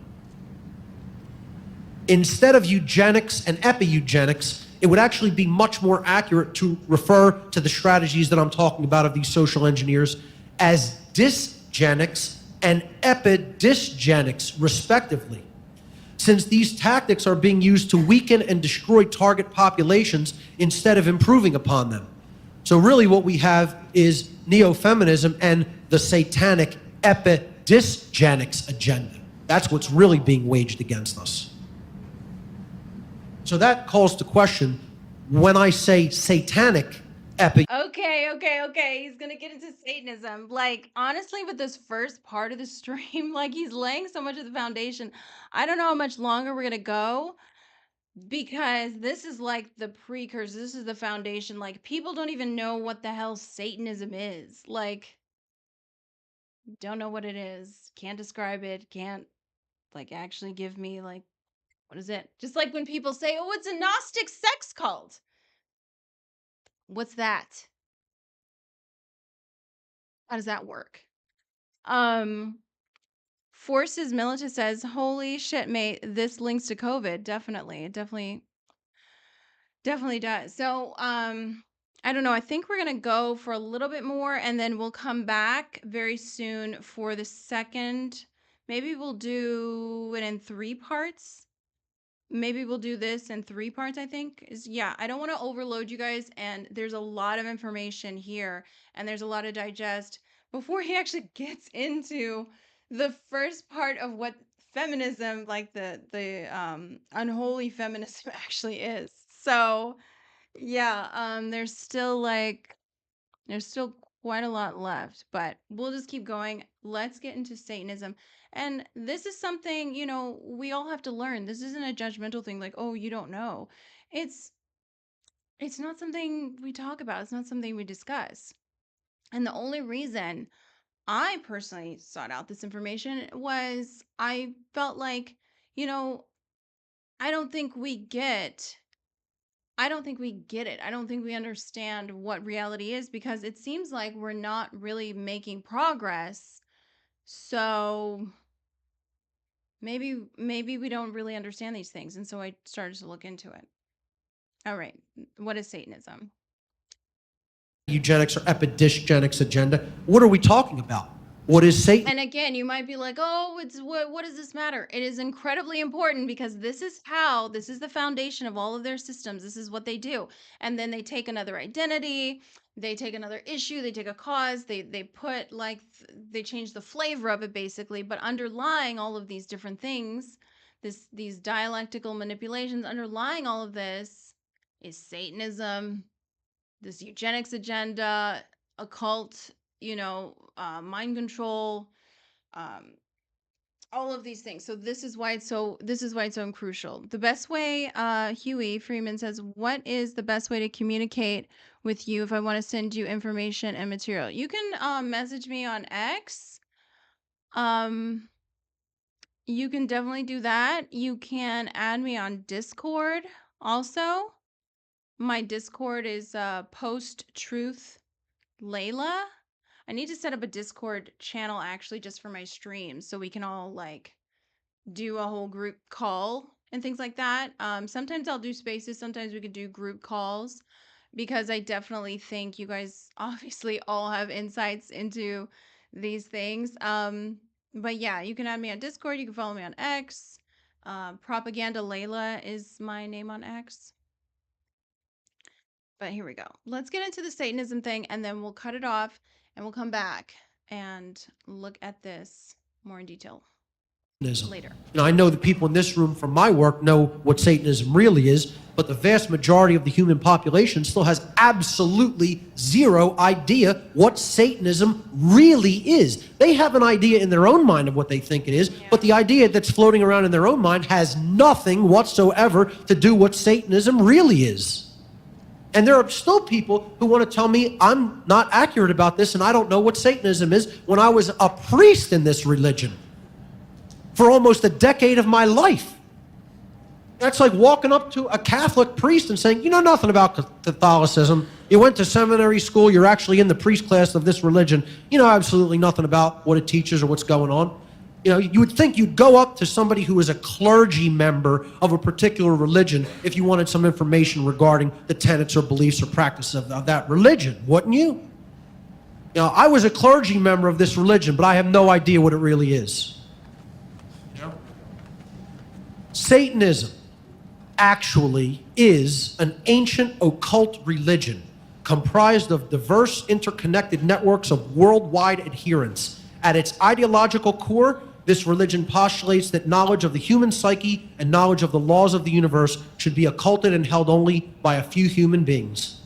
Instead of eugenics and epi-eugenics, it would actually be much more accurate to refer to the strategies that I'm talking about of these social engineers as dysgenics and epidysgenics, respectively, since these tactics are being used to weaken and destroy target populations instead of improving upon them. So really what we have is neo-feminism and the satanic epidysgenics agenda. That's what's really being waged against us. So that calls to question, when I say satanic Okay. He's gonna get into Satanism. Like, honestly, with this first part of the stream, like, he's laying so much of the foundation. I don't know how much longer we're gonna go because this is like the precursor. This is the foundation. Like, people don't even know what the hell Satanism is. Like, don't know what it is. Can't describe it. Can't, like, actually give me, like, what is it? Just like when people say, oh, it's a Gnostic sex cult. What's that? How does that work? Forces Milita says, holy shit, mate, this links to COVID. Definitely. It definitely does. So, I don't know. I think we're going to go for a little bit more and then we'll come back very soon for the second. Maybe we'll do it in 3 parts. Maybe we'll do this in 3 parts, I think. Yeah, I don't want to overload you guys, and there's a lot of information here and there's a lot to digest before he actually gets into the first part of what feminism, like the unholy feminism actually is. So, yeah, there's still quite a lot left, but we'll just keep going. Let's get into Satanism. And this is something, we all have to learn. This isn't a judgmental thing like, oh, you don't know. It's it's not something we talk about. It's not something we discuss. And the only reason I personally sought out this information was I felt like, you know, I don't think we get I don't think we get it. I don't think we understand what reality is because it seems like we're not really making progress. So maybe we don't really understand these things. And so I started to look into it. All right. What is Satanism? eugenics or epidysgenics agenda. What are we talking about? What is Satan? And again, you might be like, oh, it's what does this matter? It is incredibly important because this is the foundation of all of their systems. This is what they do. And then they take another identity, they take another issue, they take a cause, they put like they change the flavor of it basically, but underlying all of these different things, these dialectical manipulations, underlying all of this is Satanism, this eugenics agenda, occult, mind control, um, all of these things. So this is why it's so crucial. The best way, Huey Freeman says, what is the best way to communicate with you if I want to send you information and material? You can message me on X. You can definitely do that. You can add me on Discord also. My Discord is post truth Layla. I need to set up a Discord channel actually just for my streams so we can all like do a whole group call and things like that. Sometimes I'll do spaces, sometimes we could do group calls because I definitely think you guys obviously all have insights into these things. But yeah, you can add me on Discord. You can follow me on X. Propaganda Layla is my name on X. But here we go. Let's get into the Satanism thing, and then we'll cut it off, and we'll come back and look at this more in detail later. I know the people in this room from my work know what Satanism really is, but the vast majority of the human population still has absolutely zero idea what Satanism really is. They have an idea in their own mind of what they think it is, but the idea that's floating around in their own mind has nothing whatsoever to do what Satanism really is. And there are still people who want to tell me I'm not accurate about this and I don't know what Satanism is when I was a priest in this religion for almost a decade of my life. That's like walking up to a Catholic priest and saying, you know nothing about Catholicism. You went to seminary school. You're actually in the priest class of this religion. You know absolutely nothing about what it teaches or what's going on. You know, you would think you'd go up to somebody who is a clergy member of a particular religion if you wanted some information regarding the tenets or beliefs or practice of that religion, wouldn't you? You know, I was a clergy member of this religion, but I have no idea what it really is. You know? Satanism actually is an ancient occult religion comprised of diverse interconnected networks of worldwide adherents. At its ideological core, this religion postulates that knowledge of the human psyche and knowledge of the laws of the universe should be occulted and held only by a few human beings.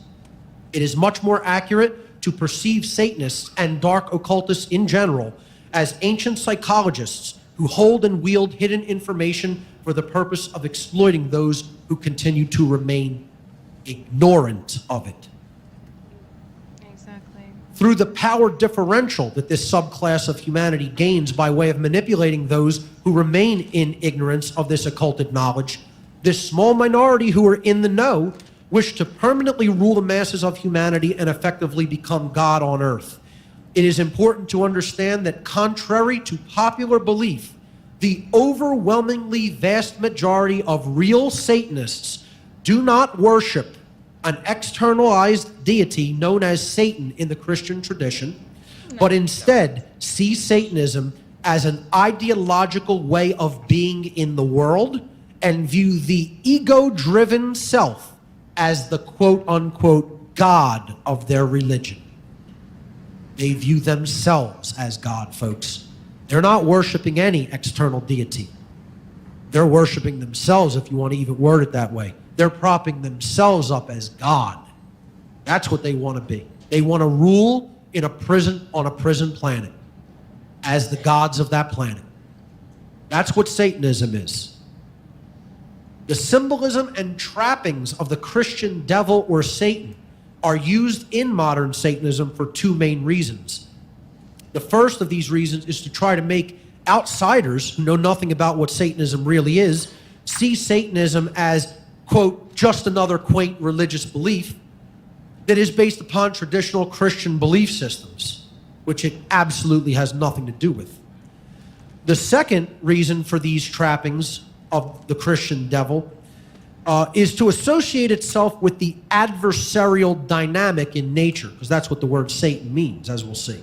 It is much more accurate to perceive Satanists and dark occultists in general as ancient psychologists who hold and wield hidden information for the purpose of exploiting those who continue to remain ignorant of it. Through the power differential that this subclass of humanity gains by way of manipulating those who remain in ignorance of this occulted knowledge, this small minority who are in the know wish to permanently rule the masses of humanity and effectively become God on earth. It is important to understand that contrary to popular belief, the overwhelmingly vast majority of real Satanists do not worship an externalized deity known as Satan in the Christian tradition, but instead see Satanism as an ideological way of being in the world and view the ego-driven self as the quote-unquote God of their religion. They view themselves as God, folks. They're not worshiping any external deity. They're worshiping themselves, if you want to even word it that way. They're propping themselves up as God. That's what they want to be. They want to rule in a prison, on a prison planet, as the gods of that planet. That's what Satanism is. The symbolism and trappings of the Christian devil or Satan are used in modern Satanism for two main reasons. The first of these reasons is to try to make outsiders who know nothing about what Satanism really is see Satanism as, quote, just another quaint religious belief that is based upon traditional Christian belief systems, which it absolutely has nothing to do with. The second reason for these trappings of the Christian devil is to associate itself with the adversarial dynamic in nature, because that's what the word Satan means, as we'll see.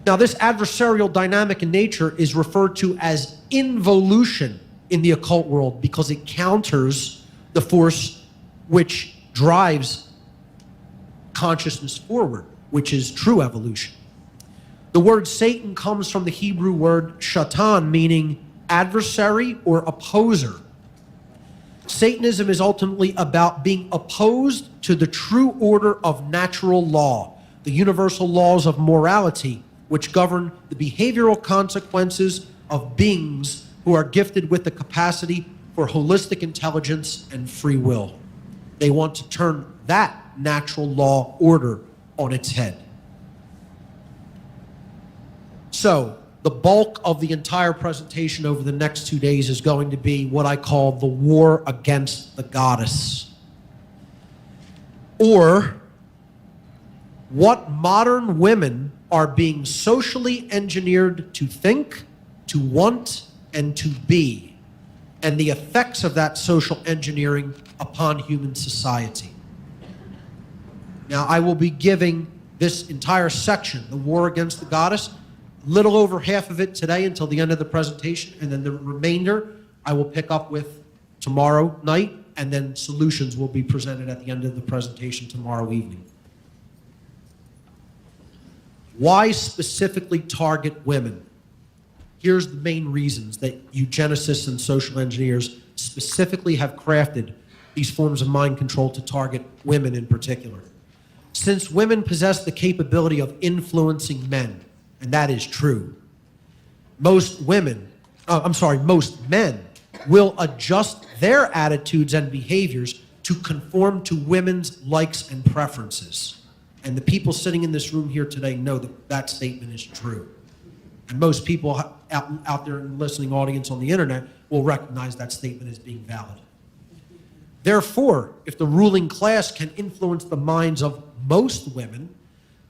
Now, this adversarial dynamic in nature is referred to as involution in the occult world because it counters the force which drives consciousness forward, which is true evolution. The word Satan comes from the Hebrew word shatan, meaning adversary or opposer. Satanism is ultimately about being opposed to the true order of natural law, the universal laws of morality, which govern the behavioral consequences of beings who are gifted with the capacity for holistic intelligence and free will. They want to turn that natural law order on its head. So, the bulk of the entire presentation over the next 2 days is going to be what I call the war against the goddess. Or, what modern women are being socially engineered to think, to want, and to be, and the effects of that social engineering upon human society. Now, I will be giving this entire section, the war against the goddess, Little over half of it today until the end of the presentation, and then the remainder I will pick up with tomorrow night, and then solutions will be presented at the end of the presentation tomorrow evening. Why specifically target women? Here's the main reasons that eugenicists and social engineers specifically have crafted these forms of mind control to target women in particular. Since women possess the capability of influencing men, and that is true, most men will adjust their attitudes and behaviors to conform to women's likes and preferences. And the people sitting in this room here today know that that statement is true. And most people out there in the listening audience on the internet will recognize that statement as being valid. Therefore, if the ruling class can influence the minds of most women,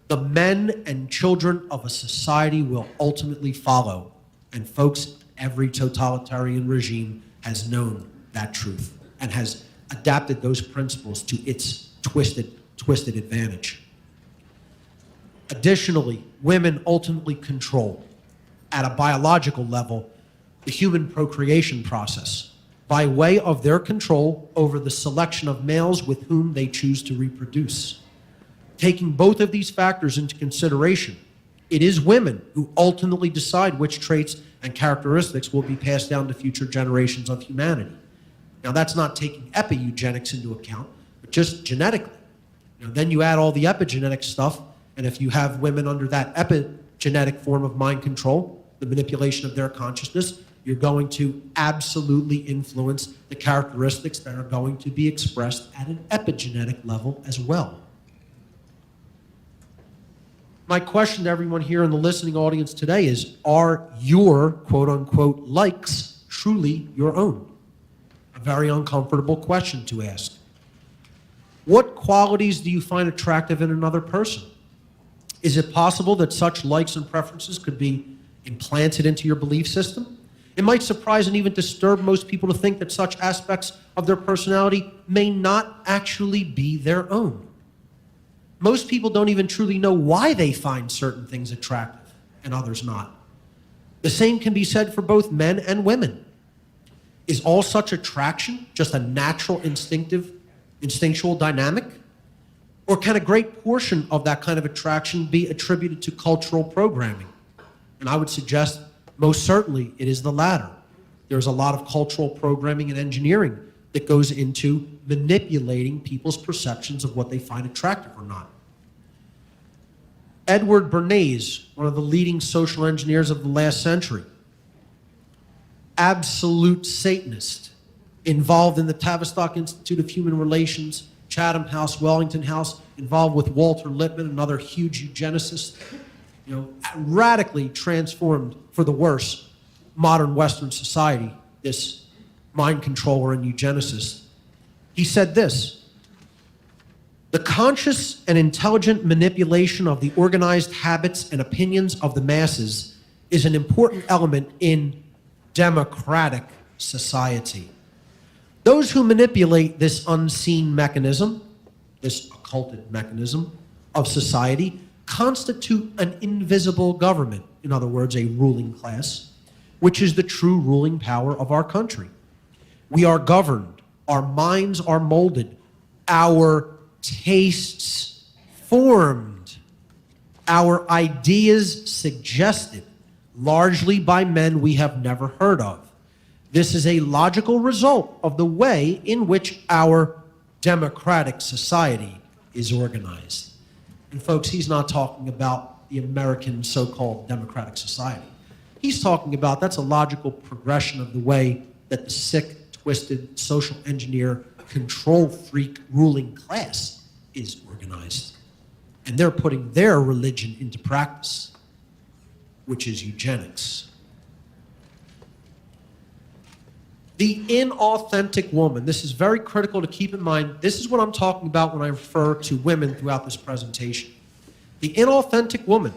the men and children of a society will ultimately follow. And folks, every totalitarian regime has known that truth and has adapted those principles to its twisted advantage. Additionally, women ultimately control, at a biological level, the human procreation process by way of their control over the selection of males with whom they choose to reproduce. Taking both of these factors into consideration, it is women who ultimately decide which traits and characteristics will be passed down to future generations of humanity. Now, that's not taking epi-eugenics into account, but just genetically. Then you add all the epigenetic stuff, and if you have women under that epigenetic form of mind control, the manipulation of their consciousness, you're going to absolutely influence the characteristics that are going to be expressed at an epigenetic level as well. My question to everyone here in the listening audience today is, are your quote-unquote likes truly your own? A very uncomfortable question to ask. What qualities do you find attractive in another person? Is it possible that such likes and preferences could be implanted into your belief system? It might surprise and even disturb most people to think that such aspects of their personality may not actually be their own. Most people don't even truly know why they find certain things attractive and others not. The same can be said for both men and women. Is all such attraction just a natural, instinctual dynamic? Or can a great portion of that kind of attraction be attributed to cultural programming? And I would suggest most certainly it is the latter. There's a lot of cultural programming and engineering that goes into manipulating people's perceptions of what they find attractive or not. Edward Bernays, one of the leading social engineers of the last century, absolute Satanist, involved in the Tavistock Institute of Human Relations, Chatham House, Wellington House, involved with Walter Lippmann, another huge eugenicist, radically transformed for the worse modern Western society, this mind controller and eugenicist. He said this: the conscious and intelligent manipulation of the organized habits and opinions of the masses is an important element in democratic society. Those who manipulate this unseen mechanism, this occulted mechanism of society, constitute an invisible government, in other words, a ruling class, which is the true ruling power of our country. We are governed, our minds are molded, our tastes formed, our ideas suggested, largely by men we have never heard of. This is a logical result of the way in which our democratic society is organized. And folks, he's not talking about the American so-called democratic society. He's talking about that's a logical progression of the way that the sick, twisted, social engineer, control freak ruling class is organized. And they're putting their religion into practice, which is eugenics. The inauthentic woman, this is very critical to keep in mind. This is what I'm talking about when I refer to women throughout this presentation. The inauthentic woman,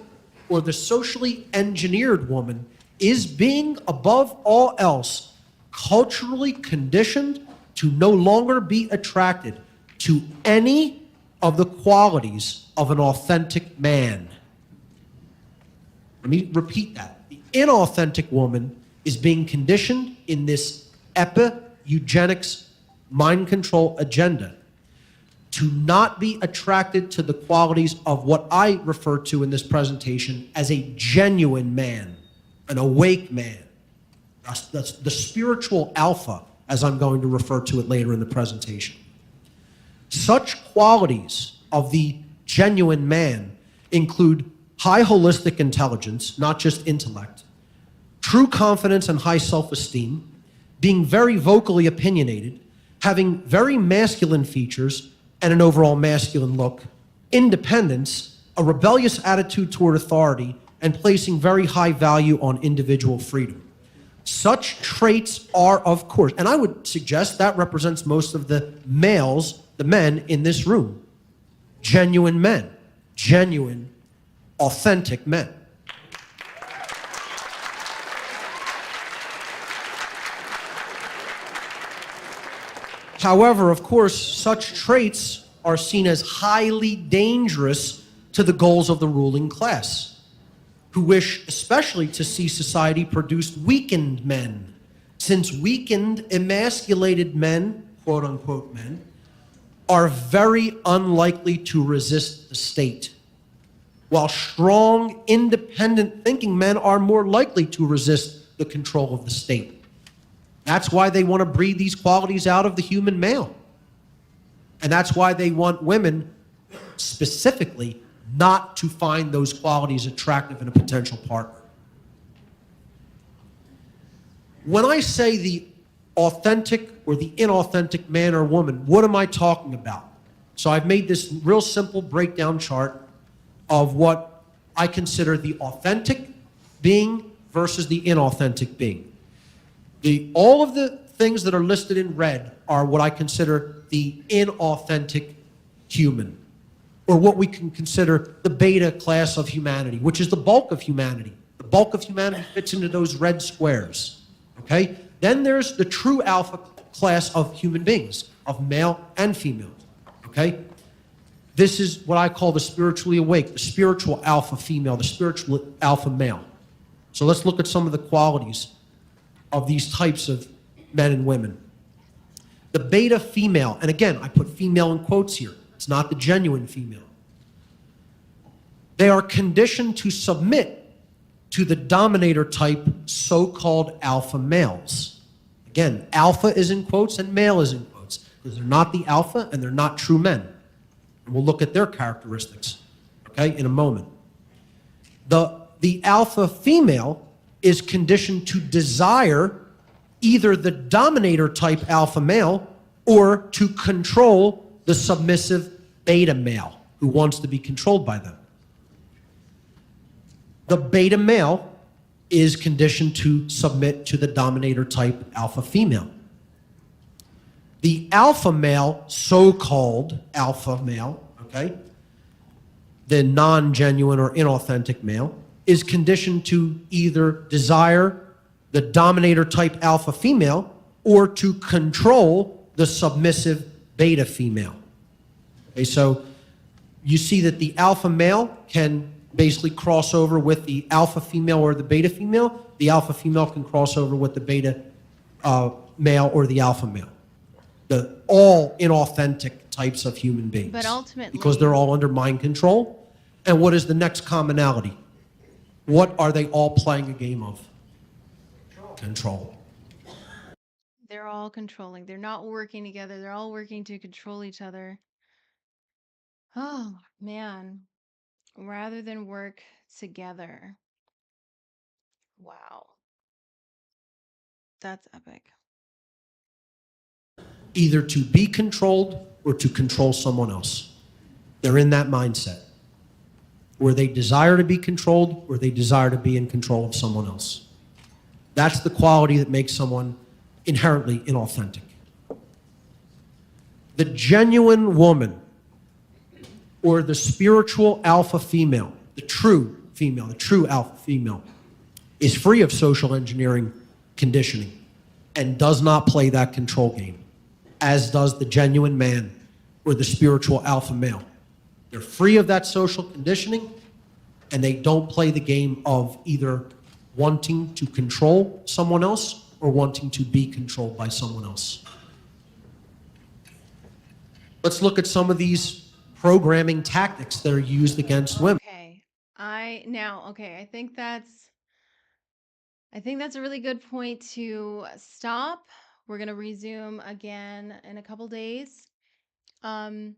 or the socially engineered woman, is being, above all else, culturally conditioned to no longer be attracted to any of the qualities of an authentic man. Let me repeat that. The inauthentic woman is being conditioned in this eugenics mind control agenda to not be attracted to the qualities of what I refer to in this presentation as a genuine man, an awake man. That's the spiritual alpha, as I'm going to refer to it later in the presentation. Such qualities of the genuine man include high holistic intelligence, not just intellect, true confidence and high self-esteem, being very vocally opinionated, having very masculine features and an overall masculine look, independence, a rebellious attitude toward authority, and placing very high value on individual freedom. Such traits are, of course, and I would suggest that represents most of the males, the men in this room. Genuine men, genuine, authentic men. However, of course, such traits are seen as highly dangerous to the goals of the ruling class, who wish especially to see society produce weakened men, since weakened, emasculated men, quote unquote men, are very unlikely to resist the state, while strong, independent thinking men are more likely to resist the control of the state. That's why they want to breed these qualities out of the human male. And that's why they want women specifically not to find those qualities attractive in a potential partner. When I say the authentic or the inauthentic man or woman, what am I talking about? So I've made this real simple breakdown chart of what I consider the authentic being versus the inauthentic being. All of the things that are listed in red are what I consider the inauthentic human, or what we can consider the beta class of humanity, which is the bulk of humanity. The bulk of humanity fits into those red squares, okay? Then there's the true alpha class of human beings, of male and female, okay? This is what I call the spiritually awake, the spiritual alpha female, the spiritual alpha male. So let's look at some of the qualities of these types of men and women. The beta female, and again, I put female in quotes here. It's not the genuine female. They are conditioned to submit to the dominator type so-called alpha males. Again, alpha is in quotes and male is in quotes, because they're not the alpha and they're not true men. And we'll look at their characteristics, okay, in a moment. The alpha female is conditioned to desire either the dominator type alpha male or to control the submissive beta male who wants to be controlled by them. The beta male is conditioned to submit to the dominator type alpha female. The alpha male, so-called alpha male, okay, the non-genuine or inauthentic male, is conditioned to either desire the dominator type alpha female or to control the submissive beta female. Okay, so you see that the alpha male can basically cross over with the alpha female or the beta female. The alpha female can cross over with the beta male or the alpha male. All inauthentic types of human beings. But ultimately, because they're all under mind control. And what is the next commonality? What are they all playing a game of? Control. they're all controlling. They're not working together. They're all working to control each other. Oh, man. Rather than work together. Wow. That's epic. Either to be controlled or to control someone else. They're in that mindset where they desire to be controlled or they desire to be in control of someone else. That's the quality that makes someone inherently inauthentic. The genuine woman or the spiritual alpha female, the true female, the true alpha female, is free of social engineering conditioning and does not play that control game, as does the genuine man or the spiritual alpha male. They're free of that social conditioning and they don't play the game of either wanting to control someone else or wanting to be controlled by someone else. Let's look at some of these programming tactics that are used against women. Okay. I think that's a really good point to stop. We're going to resume again in a couple days. I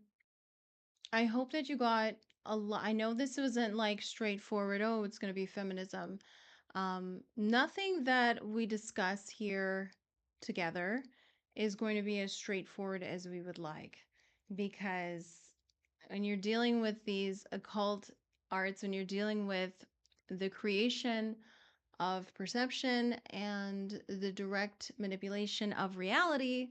hope that you got a lot. I know this wasn't like straightforward, oh, it's going to be feminism. Nothing that we discuss here together is going to be as straightforward as we would like, because when you're dealing with these occult arts, when you're dealing with the creation of perception and the direct manipulation of reality,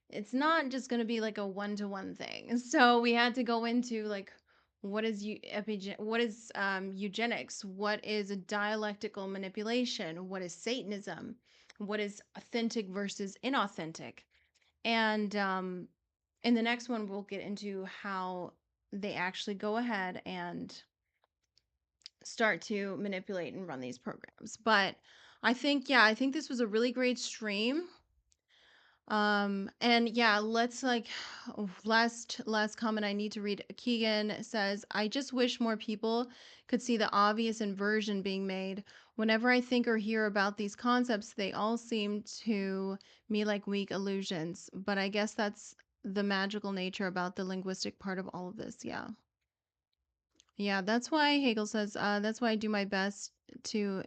it's not just going to be like a one-to-one thing. So we had to go into like, what is eugenics? What is a dialectical manipulation? What is Satanism? What is authentic versus inauthentic? And in the next one, we'll get into how they actually go ahead and start to manipulate and run these programs. But I think this was a really great stream. And yeah, let's like last comment I need to read. Keegan says, I just wish more people could see the obvious inversion being made. Whenever I think or hear about these concepts, they all seem to me like weak illusions. But I guess that's the magical nature about the linguistic part of all of this. Yeah. Yeah, that's why Hegel says, that's why I do my best to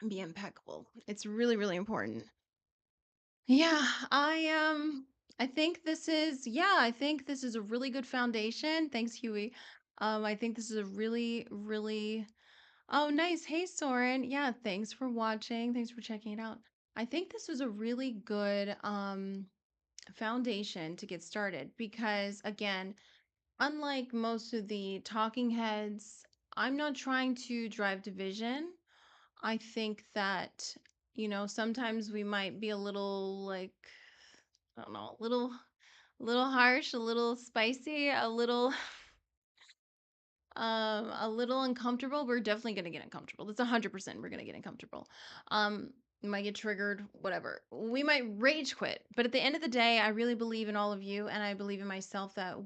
be impeccable. It's really, really important. Yeah, I think this is a really good foundation. Thanks, Huey. I think this is a really, really oh nice. Hey Soren. Yeah, thanks for watching. Thanks for checking it out. I think this was a really good foundation to get started because again, unlike most of the talking heads, I'm not trying to drive division. I think that, sometimes we might be a little like, I don't know, a little harsh, a little spicy, a little uncomfortable. We're definitely gonna get uncomfortable. That's 100%. We're gonna get uncomfortable. We might get triggered, whatever. We might rage quit. But at the end of the day, I really believe in all of you, and I believe in myself that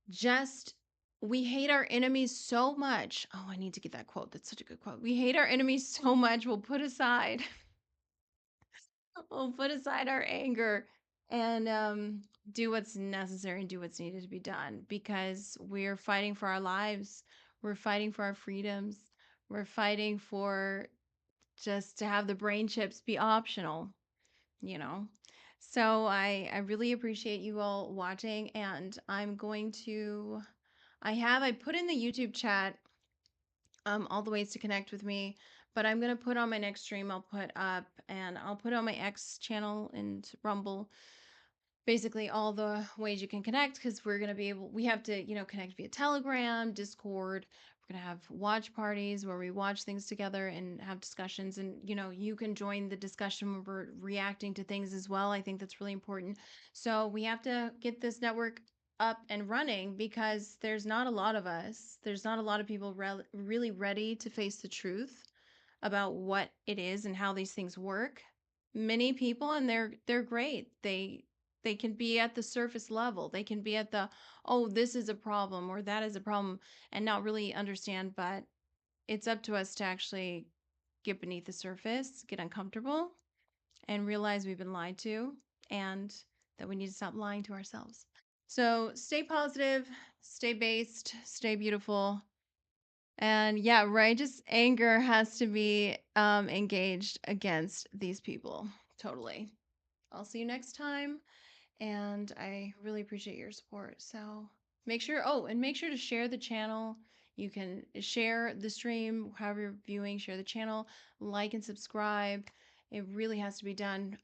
just we hate our enemies so much. Oh, I need to get that quote. That's such a good quote. We hate our enemies so much, we'll put aside our anger and do what's necessary and do what's needed to be done because we're fighting for our lives. We're fighting for our freedoms. We're fighting for just to have the brain chips be optional, you know. So I really appreciate you all watching, and I'm going to I put in the YouTube chat all the ways to connect with me, but I'm gonna put on my next stream, I'll put up, and I'll put on my X channel and Rumble basically all the ways you can connect because we have to, connect via Telegram, Discord. We're going to have watch parties where we watch things together and have discussions. And, you can join the discussion when we're reacting to things as well. I think that's really important. So we have to get this network up and running because there's not a lot of us. There's not a lot of people really ready to face the truth about what it is and how these things work. Many people, and they're great. They can be at the surface level. They can be at the, oh, this is a problem or that is a problem and not really understand, but it's up to us to actually get beneath the surface, get uncomfortable, and realize we've been lied to and that we need to stop lying to ourselves. So stay positive, stay based, stay beautiful. And yeah, righteous anger has to be engaged against these people. Totally. I'll see you next time. And I really appreciate your support. So make sure, make sure to share the channel. You can share the stream, however you're viewing, share the channel, like and subscribe. It really has to be done.